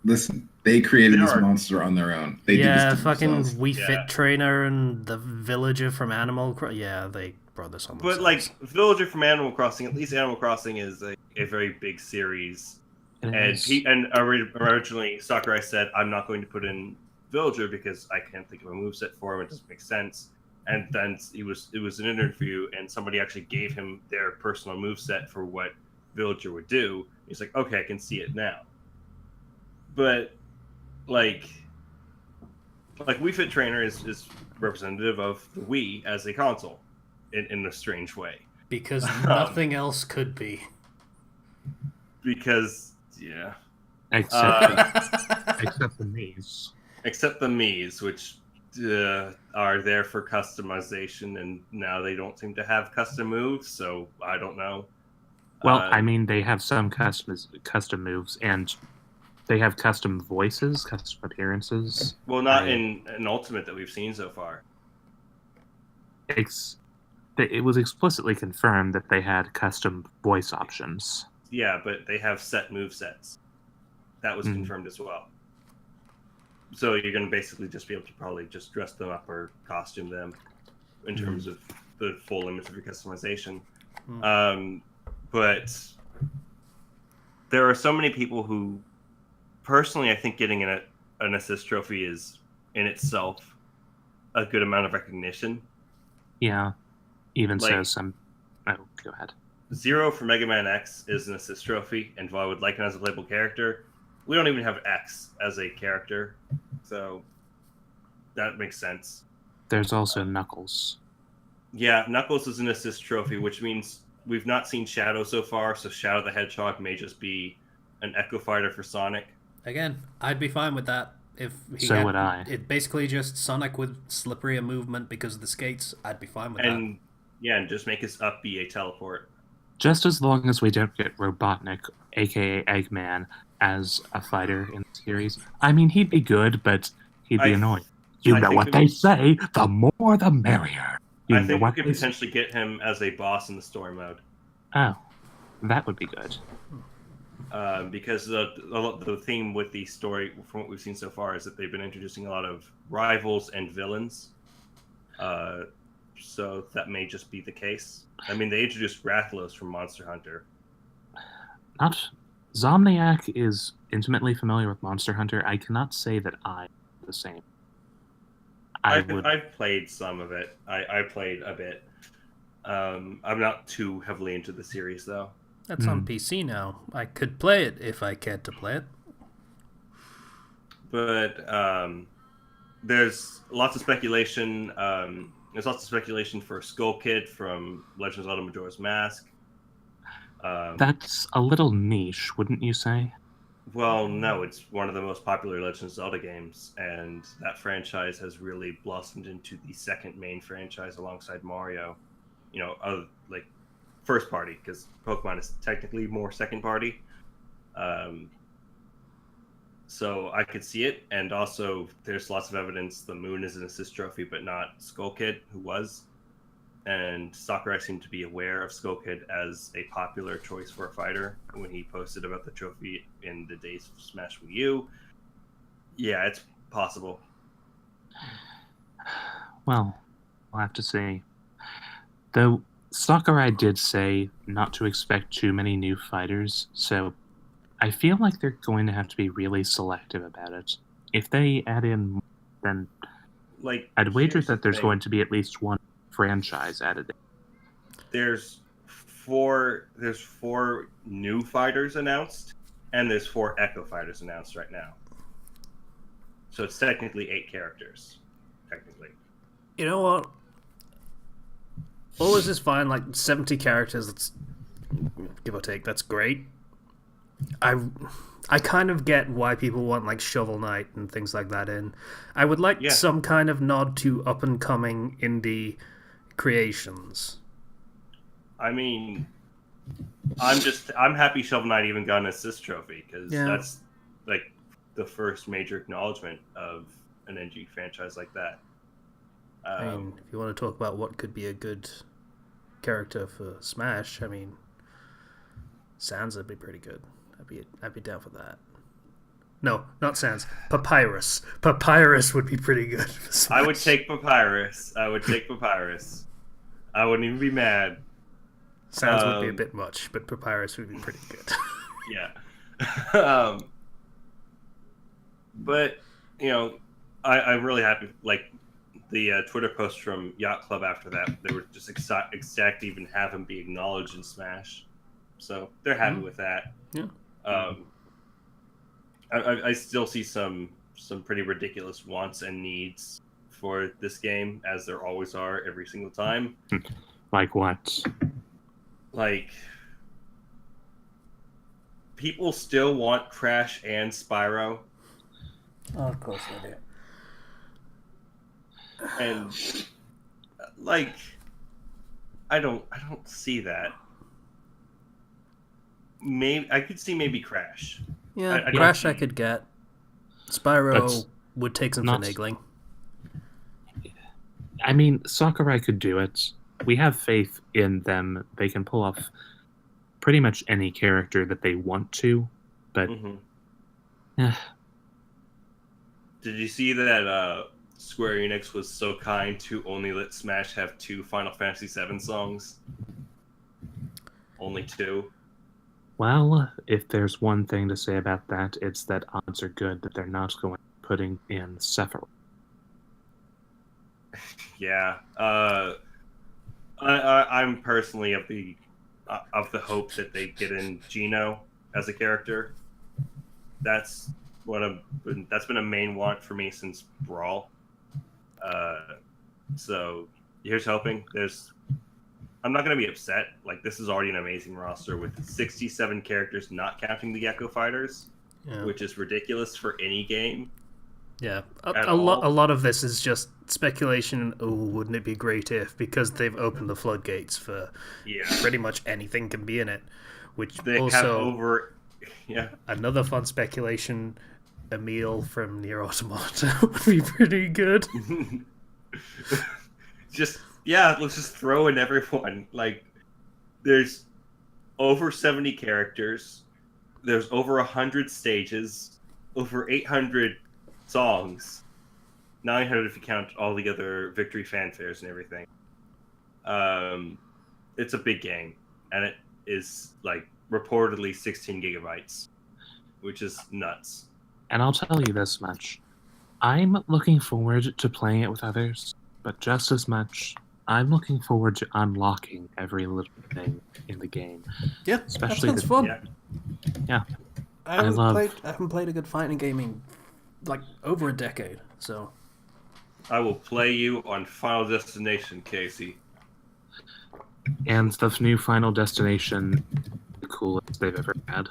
Listen, they created There this are- monster on their own. They Yeah, did this to fucking themselves. Wii Yeah. Fit Trainer and the Villager from Animal they brought this on themselves. But Villager from Animal Crossing, at least Animal Crossing is a very big series. It And is- originally Sakurai said, "I'm not going to put in Villager because I can't think of a moveset for him. It doesn't make sense." And then it was an interview, and somebody actually gave him their personal moveset for what Villager would do. He's like, "Okay, I can see it now." But Wii Fit Trainer is representative of the Wii as a console in a strange way. because nothing else could be. Because yeah. except the knees. Except the Mii's, which are there for customization, and now they don't seem to have custom moves, so I don't know. Well, I mean, they have some custom moves, and they have custom voices, custom appearances. Well, not in an Ultimate that we've seen so far. It was explicitly confirmed that they had custom voice options. Yeah, but they have set movesets. That was Mhm. confirmed as well. So you're going to basically just be able to probably just dress them up or costume them in terms of the full limits of your customization. But there are so many people who, personally, I think getting an assist trophy is in itself a good amount of recognition. Yeah, even so, some. Oh, go ahead. Zero for Mega Man X is an assist trophy, and while I would like it as a playable character, we don't even have X as a character, so that makes sense. There's also Knuckles. Yeah, Knuckles is an assist trophy, which means we've not seen Shadow so far, so Shadow the Hedgehog may just be an Echo Fighter for Sonic. Again, I'd be fine with that. If he So had, would I. It basically just Sonic with slipperier movement because of the skates. I'd be fine with that. And just make his up be a teleport. Just as long as we don't get Robotnik, aka Eggman, as a fighter in the series. I mean, he'd be good, but he'd be annoying. You I know think what they say, the more the merrier. You I know think we what could they say? potentially get him as a boss in the story mode. Oh, that would be good. Because the theme with the story, from what we've seen so far, is that they've been introducing a lot of rivals and villains. So that may just be the case. I mean, they introduced Rathalos from Monster Hunter. Zomniac is intimately familiar with Monster Hunter. I cannot say that I'm the same. I've played some of it. I played a bit. I'm not too heavily into the series, though. That's on PC now. I could play it if I cared to play it. But there's lots of speculation. There's lots of speculation for Skull Kid from Legend of Zelda Majora's Mask. That's a little niche, wouldn't you say? Well, no, it's one of the most popular Legend of Zelda games, and that franchise has really blossomed into the second main franchise alongside Mario. First party, because Pokemon is technically more second party. So I could see it, and also there's lots of evidence the Moon is an assist trophy, but not Skull Kid, who was. And Sakurai seemed to be aware of Skull Kid as a popular choice for a fighter when he posted about the trophy in the days of Smash Wii U. Yeah, it's possible. Well, we'll have to see. Though, Sakurai did say not to expect too many new fighters, so I feel like they're going to have to be really selective about it. If they add in, then Like, I'd wager here's the that there's thing. going to be at least one franchise added in. There's four new fighters announced, and there's 4 Echo fighters announced right now. So it's technically 8 characters. Technically. You know what? All this is fine, like 70 characters, that's give or take, that's great. I kind of get why people want like Shovel Knight and things like that in. I would like some kind of nod to up and coming indie creations. I mean, I'm happy Shovel Knight even got an assist trophy, because that's like the first major acknowledgement of an NG franchise like that. I mean, if you want to talk about what could be a good character for Smash, I mean, Sans would be pretty good. I'd be down for that. No, not Sans. Papyrus. Papyrus would be pretty good for Smash. I would take Papyrus. I wouldn't even be mad. Sans would be a bit much, but Papyrus would be pretty good. Yeah. But, you know, I'm really happy. Like, the Twitter post from Yacht Club after that, they were just ecstatic to even have him be acknowledged in Smash. So they're happy with that. Yeah. I still see some pretty ridiculous wants and needs for this game, as there always are every single time. Like what? Like, people still want Crash and Spyro. Oh, of course they do. And like, I don't see that. Maybe I could see Crash. Yeah, I Crash don't- I could get. Spyro That's would take some not- finagling. I mean, Sakurai could do it. We have faith in them. They can pull off pretty much any character that they want to, but eh, Did you see that Square Enix was so kind to only let Smash have 2 Final Fantasy VII songs? Only 2. well, if there's one thing to say about that, it's that odds are good that they're not going to be putting in Sephiroth. Yeah. I'm personally of the hope that they get in Geno as a character. That's been a main want for me since Brawl. So here's hoping. I'm not going to be upset. Like, this is already an amazing roster with 67 characters, not counting the Gecko Fighters, which is ridiculous for any game. Yeah, a lot of this is just speculation. Oh, wouldn't it be great if? Because they've opened the floodgates for pretty much anything can be in it. Which They also have over... Yeah. Another fun speculation. Emil from Nier Automata would be pretty good. Let's just throw in everyone. Like, there's over 70 characters. There's over 100 stages. Over 800 songs. 900 if you count all the other victory fanfares and everything. It's a big game. And it is, like, reportedly 16 gigabytes. Which is nuts. And I'll tell you this much. I'm looking forward to playing it with others, but just as much, I'm looking forward to unlocking every little thing in the game. Yeah, especially that sounds fun. Yeah. I haven't played a good fighting game in like over a decade, so I will play you on Final Destination, Casey. And the new Final Destination, the coolest they've ever had.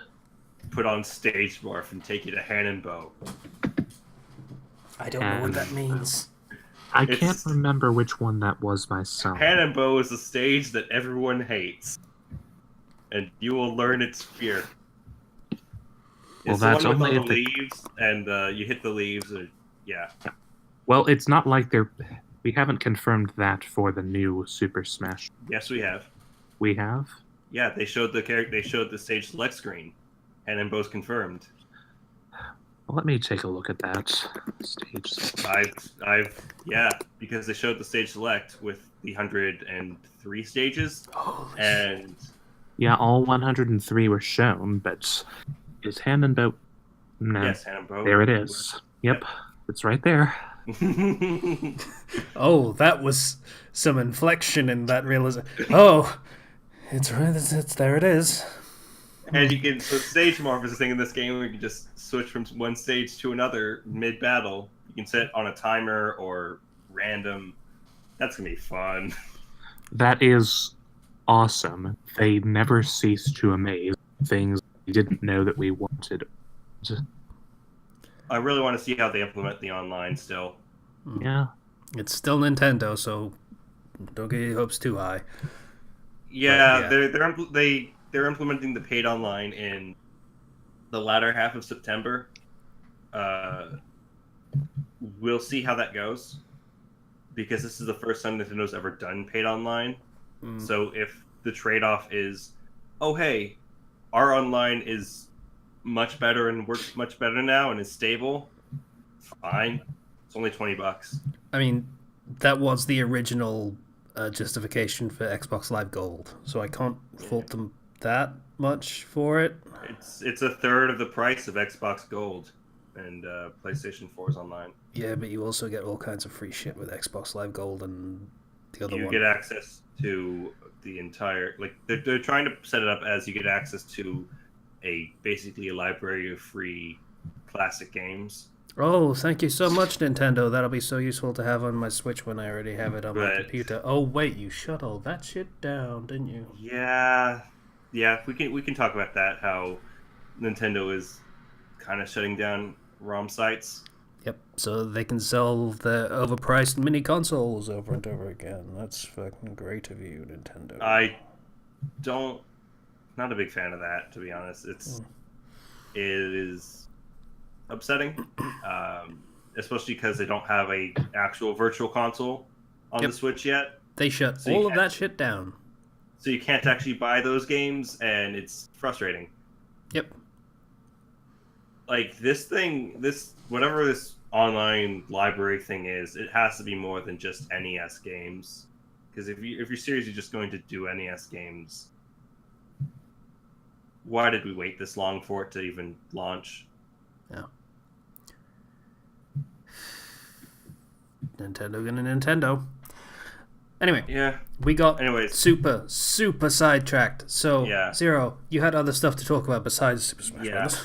Put on stage morph and take you to Hannonbow. I don't know what that means. I can't remember which one that was myself. Hannonbow is a stage that everyone hates. And you will learn its fear. Well, it's that's the one with only all if the the... leaves, and you hit the leaves, yeah. Well, it's not like they're... We haven't confirmed that for the new Super Smash. Yes, we have. We have? Yeah, they showed the stage select screen. Hannonbow's confirmed. Well, let me take a look at that stage. Yeah, because they showed the stage select with the 103 stages, and Yeah, all 103 were shown, but is hand and boat? No. yes, Hannibal. There it is. Yep, it's right there. Oh, that was some inflection in that realization. Oh, it's right. It's there. It is. And you can stage morph is a thing in this game where you can just switch from one stage to another mid battle. You can set on a timer or random. That's gonna be fun. That is awesome. They never cease to amaze things we didn't know that we wanted. I really want to see how they implement the online still. Yeah. It's still Nintendo, so don't get your hopes too high. Yeah, yeah. they're implementing the paid online in the latter half of September. We'll see how that goes, because this is the first time Nintendo's ever done paid online. So if the trade-off is, oh hey, our online is much better and works much better now and is stable, fine. It's only $20. I mean, that was the original justification for Xbox Live Gold, so I can't fault them that much for it. It's a third of the price of Xbox Gold, and PlayStation 4's online. Yeah, but you also get all kinds of free shit with Xbox Live Gold and the other You one. get access to the entire, like they're trying to set it up as you get access to basically a library of free classic games. Oh, thank you so much, Nintendo. That'll be so useful to have on my Switch when I already have it on my computer. Oh wait, you shut all that shit down, didn't you? Yeah. We can talk about that. How Nintendo is kind of shutting down ROM sites. Yep. So they can sell their overpriced mini consoles over and over again. That's fucking great of you, Nintendo. Not a big fan of that, to be honest. It is upsetting, especially because they don't have a actual virtual console on the Switch yet. They shut all of that shit down. So you can't actually buy those games, and it's frustrating. Yep. Like whatever this online library thing is, it has to be more than just NES games. Because if you're seriously just going to do NES games, why did we wait this long for it to even launch? Yeah. Nintendo gonna Nintendo. Anyway, yeah, we got super sidetracked. So, yeah. Zero, you had other stuff to talk about besides Super Smash Bros.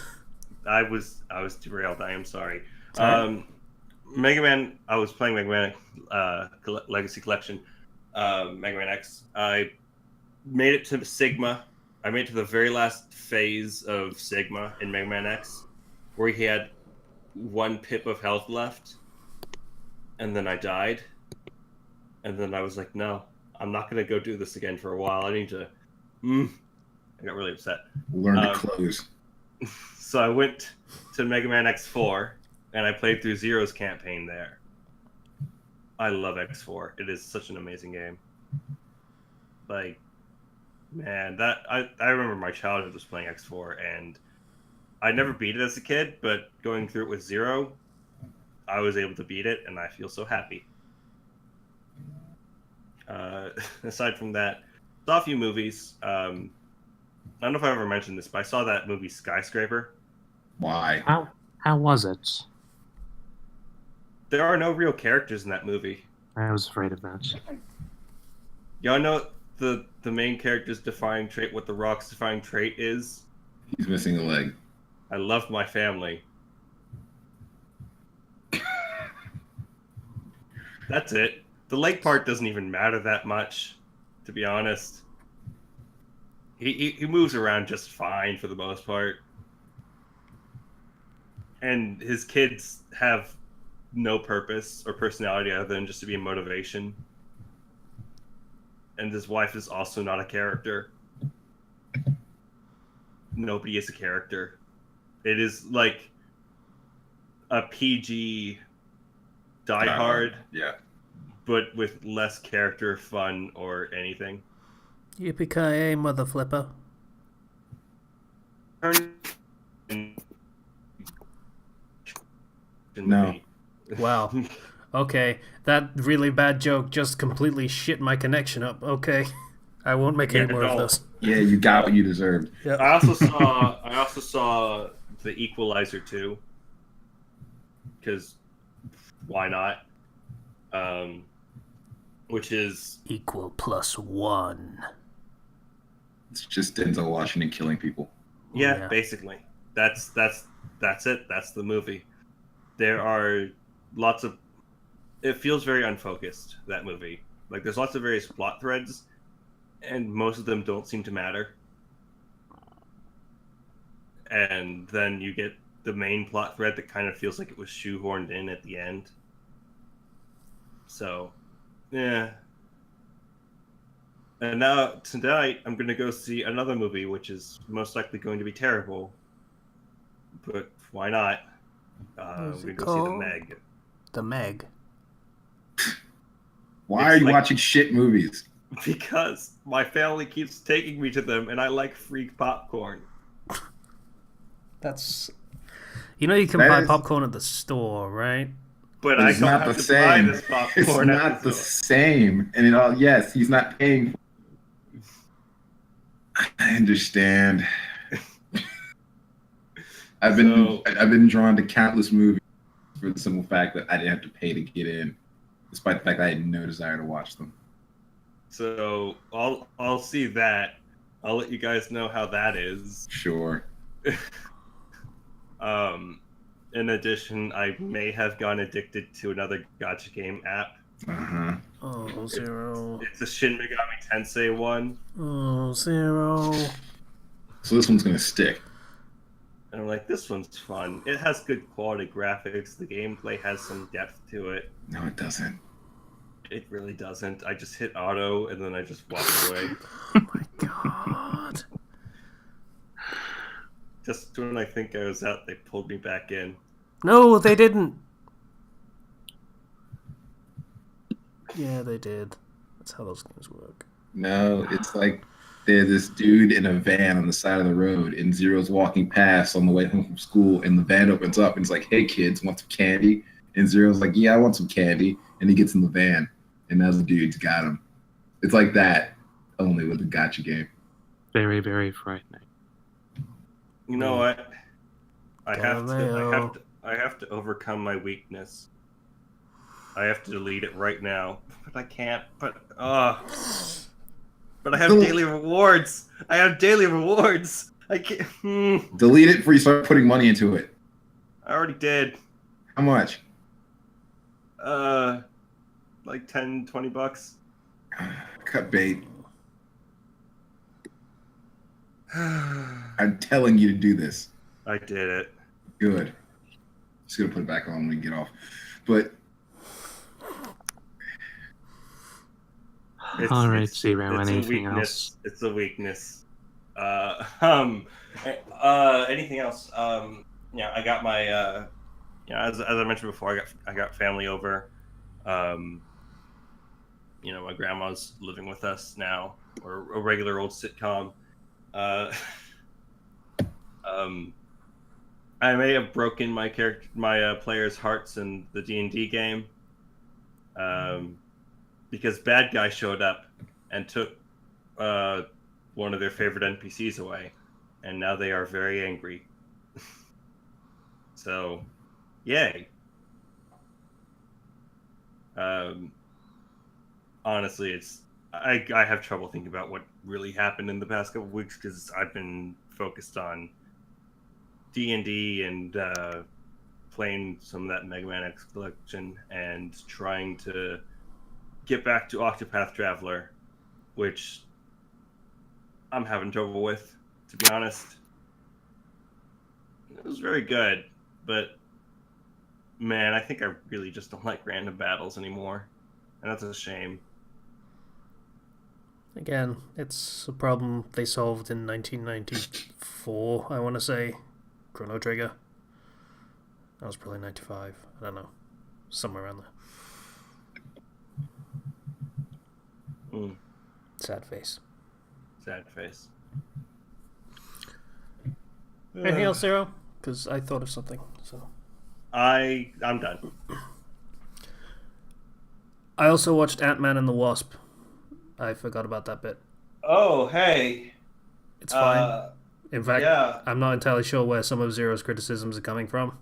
I was derailed. I am sorry. Mega Man. I was playing Mega Man Legacy Collection, Mega Man X. I made it to Sigma. I made it to the very last phase of Sigma in Mega Man X, where he had 1 pip of health left, and then I died. And then I was like, no, I'm not going to go do this again for a while. I need to... I got really upset. Learn to close. So I went to Mega Man X4, and I played through Zero's campaign there. I love X4. It is such an amazing game. Like, man, I remember my childhood was playing X4, and I never beat it as a kid, but going through it with Zero, I was able to beat it, and I feel so happy. Aside from that, saw a few movies. I don't know if I ever mentioned this, but I saw that movie Skyscraper. Why? How was it? There are no real characters in that movie. I was afraid of that. Y'all know the main character's defining trait, what The Rock's defining trait is? He's missing a leg. I love my family. That's it. The leg part doesn't even matter that much, to be honest. He moves around just fine for the most part. And his kids have no purpose or personality other than just to be a motivation. And his wife is also not a character. Nobody is a character. It is like a PG Die Hard. Yeah. But with less character, fun, or anything. Yippee-ki-yay, mother flipper. No. Wow. Okay, that really bad joke just completely shit my connection up. Okay, I won't make any more of those. Yeah, you got what you deserved. Yep. I also saw The Equalizer 2, because why not? Which is Equal plus one. It's just Denzel Washington killing people. yeah, basically. That's it. That's the movie. There are lots of. It feels very unfocused, that movie. Like, there's lots of various plot threads, and most of them don't seem to matter. And then you get the main plot thread that kind of feels like it was shoehorned in at the end. So, yeah. And now, tonight, I'm going to go see another movie, which is most likely going to be terrible. But why not? We're going to go see The Meg. The Meg. Why are you watching shit movies? Because my family keeps taking me to them, and I like free popcorn. That's... You know you can buy popcorn at the store, right? But I It's don't not have the to buy same. this popcorn It's at not the the store. same. And it all, yes, he's not paying. I understand. I've been drawn to countless movies for the simple fact that I didn't have to pay to get in, despite the fact that I had no desire to watch them. So I'll see that. I'll let you guys know how that is. Sure. In addition, I may have gone addicted to another gacha game app. Uh-huh. Oh, Zero. It's a Shin Megami Tensei one. Oh, Zero. So this one's gonna stick. And I'm like, this one's fun. It has good quality graphics. The gameplay has some depth to it. No, it doesn't. It really doesn't. I just hit auto and then I just walk away. Oh my god. Just when I think I was out, they pulled me back in. No, they didn't. Yeah, they did. That's how those games work. No, it's like there's this dude in a van on the side of the road, and Zero's walking past on the way home from school, and the van opens up, and it's like, "Hey kids, want some candy?" And Zero's like, "Yeah, I want some candy," and he gets in the van, and now the dude's got him. It's like that, only with a gacha game. Very, very frightening. You know what? I have to overcome my weakness. I have to delete it right now, but I can't. But I have daily rewards. I have daily rewards. I can't. Delete it before you start putting money into it. I already did. How much? Like $10-20. Cut bait. I'm telling you to do this. I did it. Good. Just gonna put it back on when we get off. But All right, Zero. Anything else? It's a weakness. Anything else? Yeah, I got my. As I mentioned before, I got family over. My grandma's living with us now, or a regular old sitcom. I may have broken my players' hearts in the D&D game, because bad guy showed up and took one of their favorite NPCs away, and now they are very angry. So, yay. Honestly, I have trouble thinking about what really happened in the past couple of weeks because I've been focused on D&D and playing some of that Mega Man X collection and trying to get back to Octopath Traveler, which I'm having trouble with, to be honest. It was very good, but man, I think I really just don't like random battles anymore, and that's a shame. Again, it's a problem they solved in 1994, I want to say. Chrono Trigger. That was probably 95. I don't know. Somewhere around there. Sad face. Sad face. Anything else, Zero? Because I thought of something. So I'm done. I also watched Ant-Man and the Wasp. I forgot about that bit. Oh, hey. It's fine. In fact, Yeah. I'm not entirely sure where some of Zero's criticisms are coming from.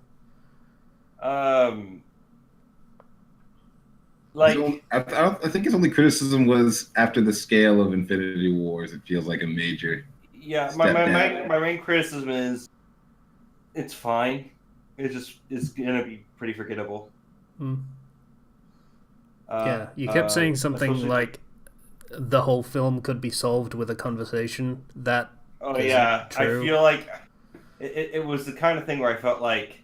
Like, I think his only criticism was after the scale of Infinity Wars. It feels like a major. yeah, Step down. my main criticism is it's fine. It just is gonna be pretty forgettable. Hmm. Yeah, you kept saying something especially like the whole film could be solved with a conversation. That oh isn't yeah, true. I feel like it was the kind of thing where I felt like,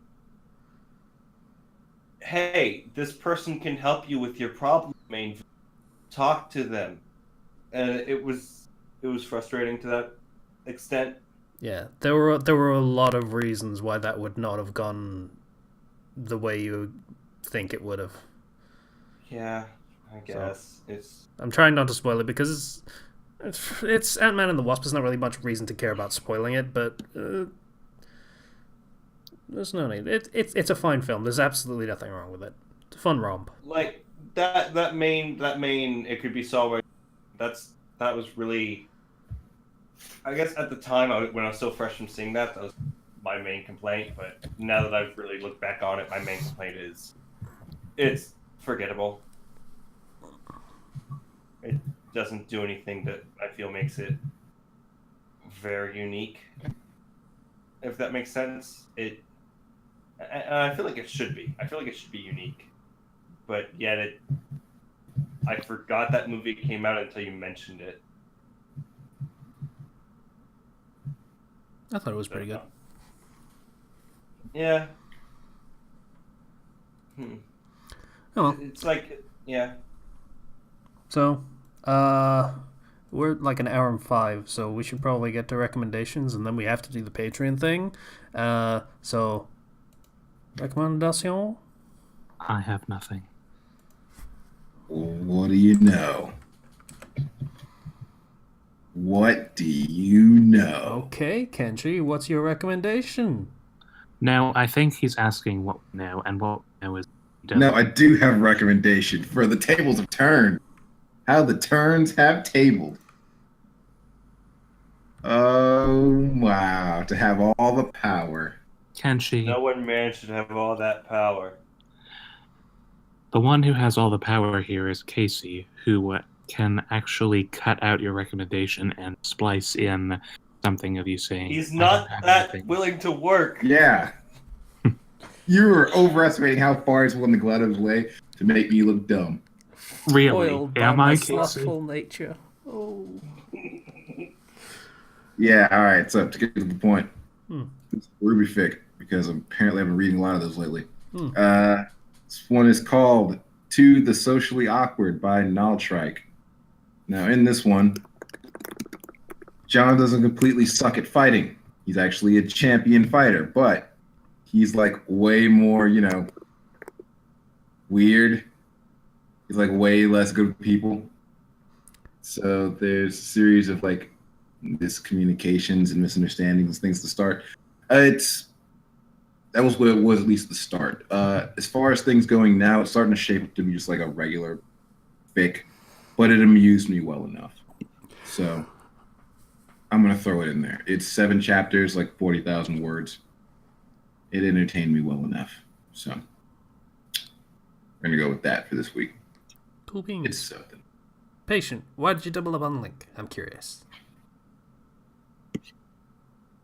hey, this person can help you with your problem. Main, talk to them, and it was frustrating to that extent. Yeah, there were a lot of reasons why that would not have gone the way you think it would have. Yeah, I guess I'm trying not to spoil it because it's Ant-Man and the Wasp. There's not really much reason to care about spoiling it, but there's no need. It's a fine film. There's absolutely nothing wrong with it. It's a fun romp. like that main it could be solved. That was really, I guess at the time when I was so fresh from seeing that was my main complaint. But now that I've really looked back on it, my main complaint is it's forgettable. It doesn't do anything that I feel makes it very unique. If that makes sense, and I feel like it should be. I feel like it should be unique, but yet I forgot that movie came out until you mentioned it. I thought it was pretty good. Yeah. Oh well. It's like, yeah. So, we're like an hour and 5, so we should probably get to recommendations, and then we have to do the Patreon thing. So, recommendation? I have nothing. What do you know? What do you know? Okay, Kenji, what's your recommendation? No, I think he's asking what we know, and what we know is... No, I do have a recommendation for the tables have turned. How the turns have tabled. Oh, wow. To have all the power. Kenshi, No one man should have all that power. the one who has all the power here is Casey, who can actually cut out your recommendation and splice in something of you saying... He's "I not don't have that anything." willing to work. Yeah. You were overestimating how far he's willing to go out of his way to make me look dumb. Really? Spoiled by Am my I, Casey? slothful nature. Oh. Yeah, all right. So to get to the point, Hmm. it's Ruby Fic, because apparently I've been reading a lot of those lately. Hmm. This one is called To the Socially Awkward by Naltrike. Now, in this one, John doesn't completely suck at fighting. He's actually a champion fighter, but he's like way more, weird. He's like way less good with people. So there's a series of like miscommunications and misunderstandings and things to start. That was what it was, at least the start. As far as things going now, it's starting to shape up to be just like a regular fic, but it amused me well enough. So I'm gonna throw it in there. It's 7 chapters, like 40,000 words. It entertained me well enough. So we're gonna go with that for this week. Cool beans. It's something. Patient, why did you double up on Link? I'm curious.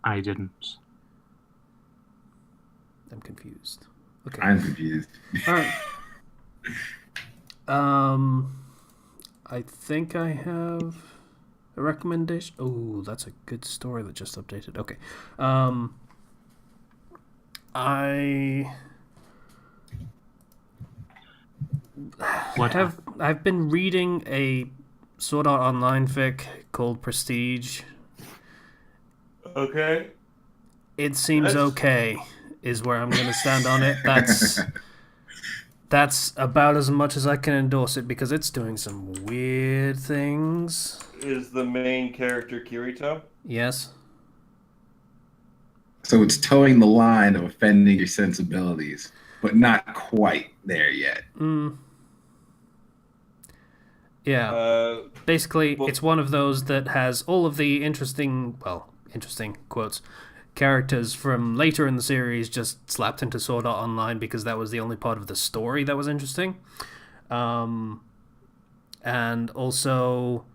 I didn't. I'm confused. Okay. I'm confused. Alright. I think I have a recommendation. Oh, that's a good story that just updated. Okay. I've been reading a Sword Art Online fic called Prestige. Okay. It seems okay, is where I'm going to stand on it. That's about as much as I can endorse it because it's doing some weird things. Is the main character Kirito? Yes. So it's towing the line of offending your sensibilities, but not quite there yet. Yeah. Basically, well- it's one of those that has all of the interesting quotes, characters from later in the series just slapped into Sword Art Online because that was the only part of the story that was interesting. And also,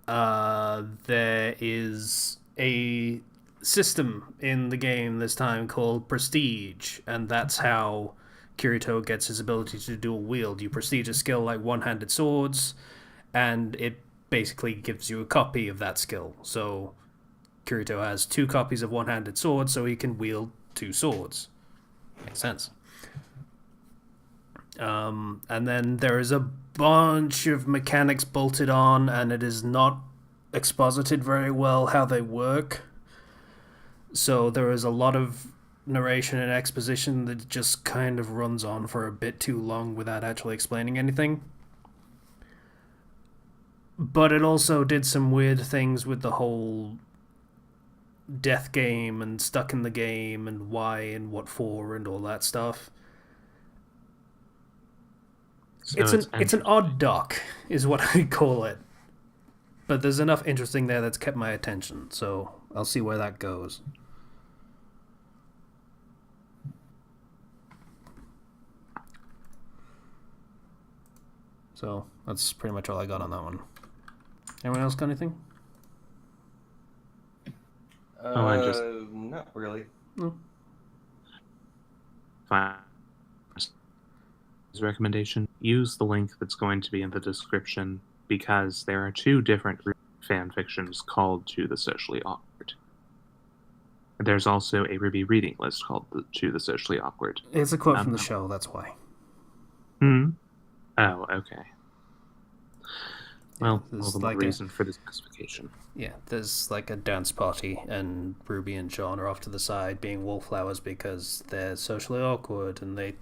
there is a system in the game this time called Prestige, and that's how Kirito gets his ability to dual wield. You prestige a skill like one-handed swords, and it basically gives you a copy of that skill. So Kirito has 2 copies of one-handed swords, so he can wield 2 swords. Makes sense. And then there is a bunch of mechanics bolted on, and it is not exposited very well how they work. So there is a lot of narration and exposition that just kind of runs on for a bit too long without actually explaining anything. But it also did some weird things with the whole death game and stuck in the game and why and what for and all that stuff. So It's an odd doc, is what I call it. But there's enough interesting there that's kept my attention, so I'll see where that goes. So that's pretty much all I got on that one. Anyone else got anything? Not really. No. Fine. His recommendation: use the link that's going to be in the description because there are 2 different fan fictions called To the Socially Awkward. There's also a Ruby reading list called To the Socially Awkward. It's a quote from the show, that's why. Oh, okay. Well, There's all the more like reason for the specification. Yeah, there's like a dance party, and Ruby and Sean are off to the side being wallflowers because they're socially awkward, and they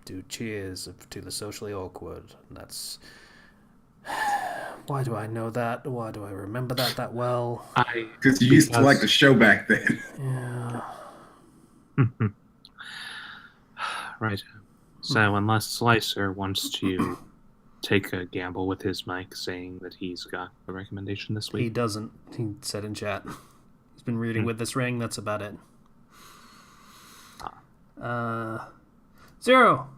do cheers to the socially awkward. And that's... Why do I know that? Why do I remember that well? Because you used to like the show back then. Yeah. Right. So unless Slicer wants to take a gamble with his mic saying that he's got a recommendation this He week. doesn't. He said in chat. He's been reading with this ring, that's about it. Zero!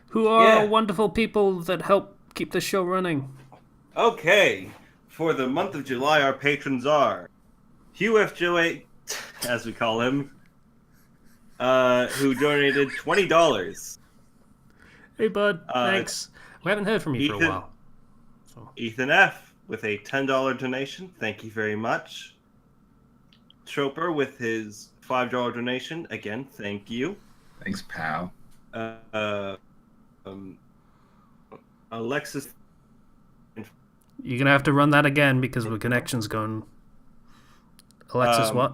Who are wonderful people that help keep the show running? Okay, for the month of July, our patrons are Hugh F. Joey, as we call him, who donated $20. Hey, bud. Thanks. We haven't heard from you for a while. So. Ethan F. with a $10 donation. Thank you very much. Troper with his $5 donation. Again, thank you. Thanks, pal. Alexis. You're going to have to run that again because the connection's going... Alexis what?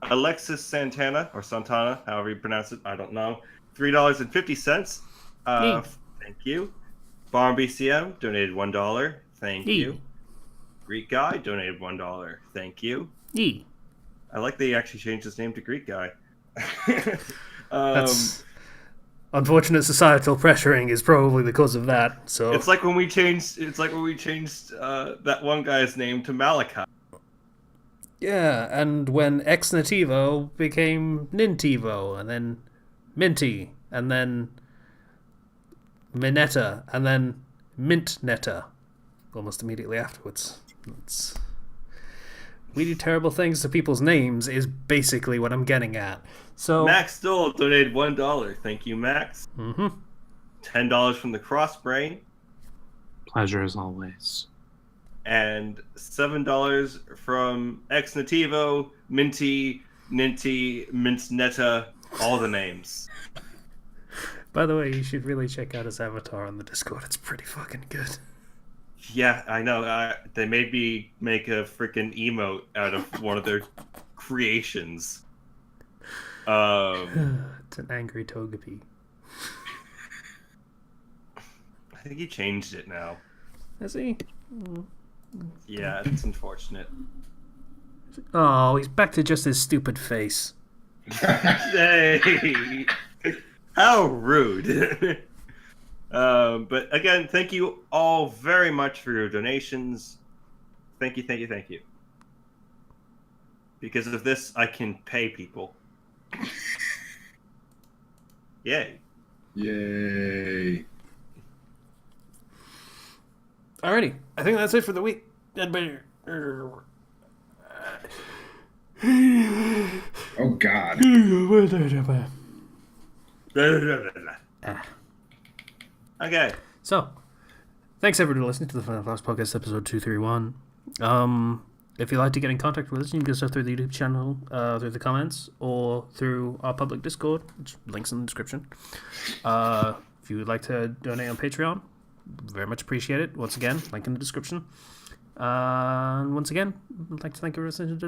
Alexis Santana, or Santana, however you pronounce it, I don't know. $3.50. Thank you. Barn BCM donated $1. Thank you. Greek Guy donated $1. Thank you. I like they actually changed his name to Greek Guy. That's unfortunate societal pressuring is probably the cause of that. So it's like when we changed that one guy's name to Malachi. Yeah, and when Ex Nativo became Nintivo, and then Minty, and then Minetta, and then Mintnetta, almost immediately afterwards. We do terrible things to people's names is basically what I'm getting at. So Max Stoll donated $1. Thank you, Max. $10 from the Crossbrain. Pleasure as always. And $7 from Ex Nativo, Minty, Ninty, Mintnetta, all the names. By the way, you should really check out his avatar on the Discord. It's pretty fucking good. Yeah, I know. They made me make a freaking emote out of one of their creations. It's an angry Togepi. I think he changed it now. Is he? Yeah, it's unfortunate. Oh, he's back to just his stupid face. Hey! How rude. But again, thank you all very much for your donations. Thank you, thank you, thank you. Because of this, I can pay people. Yay. Yay. Alrighty, I think that's it for the week. Oh God. Okay. So, thanks everyone for listening to the Fandom Flux Podcast episode 231. If you'd like to get in contact with us, you can get us through the YouTube channel, through the comments, or through our public Discord, which links in the description. If you would like to donate on Patreon, very much appreciate it. Once again, link in the description. And once again, I'd like to thank you for listening to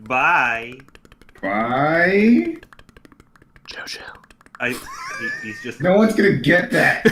Bye. Bye. Jojo. He's just. No one's gonna get that.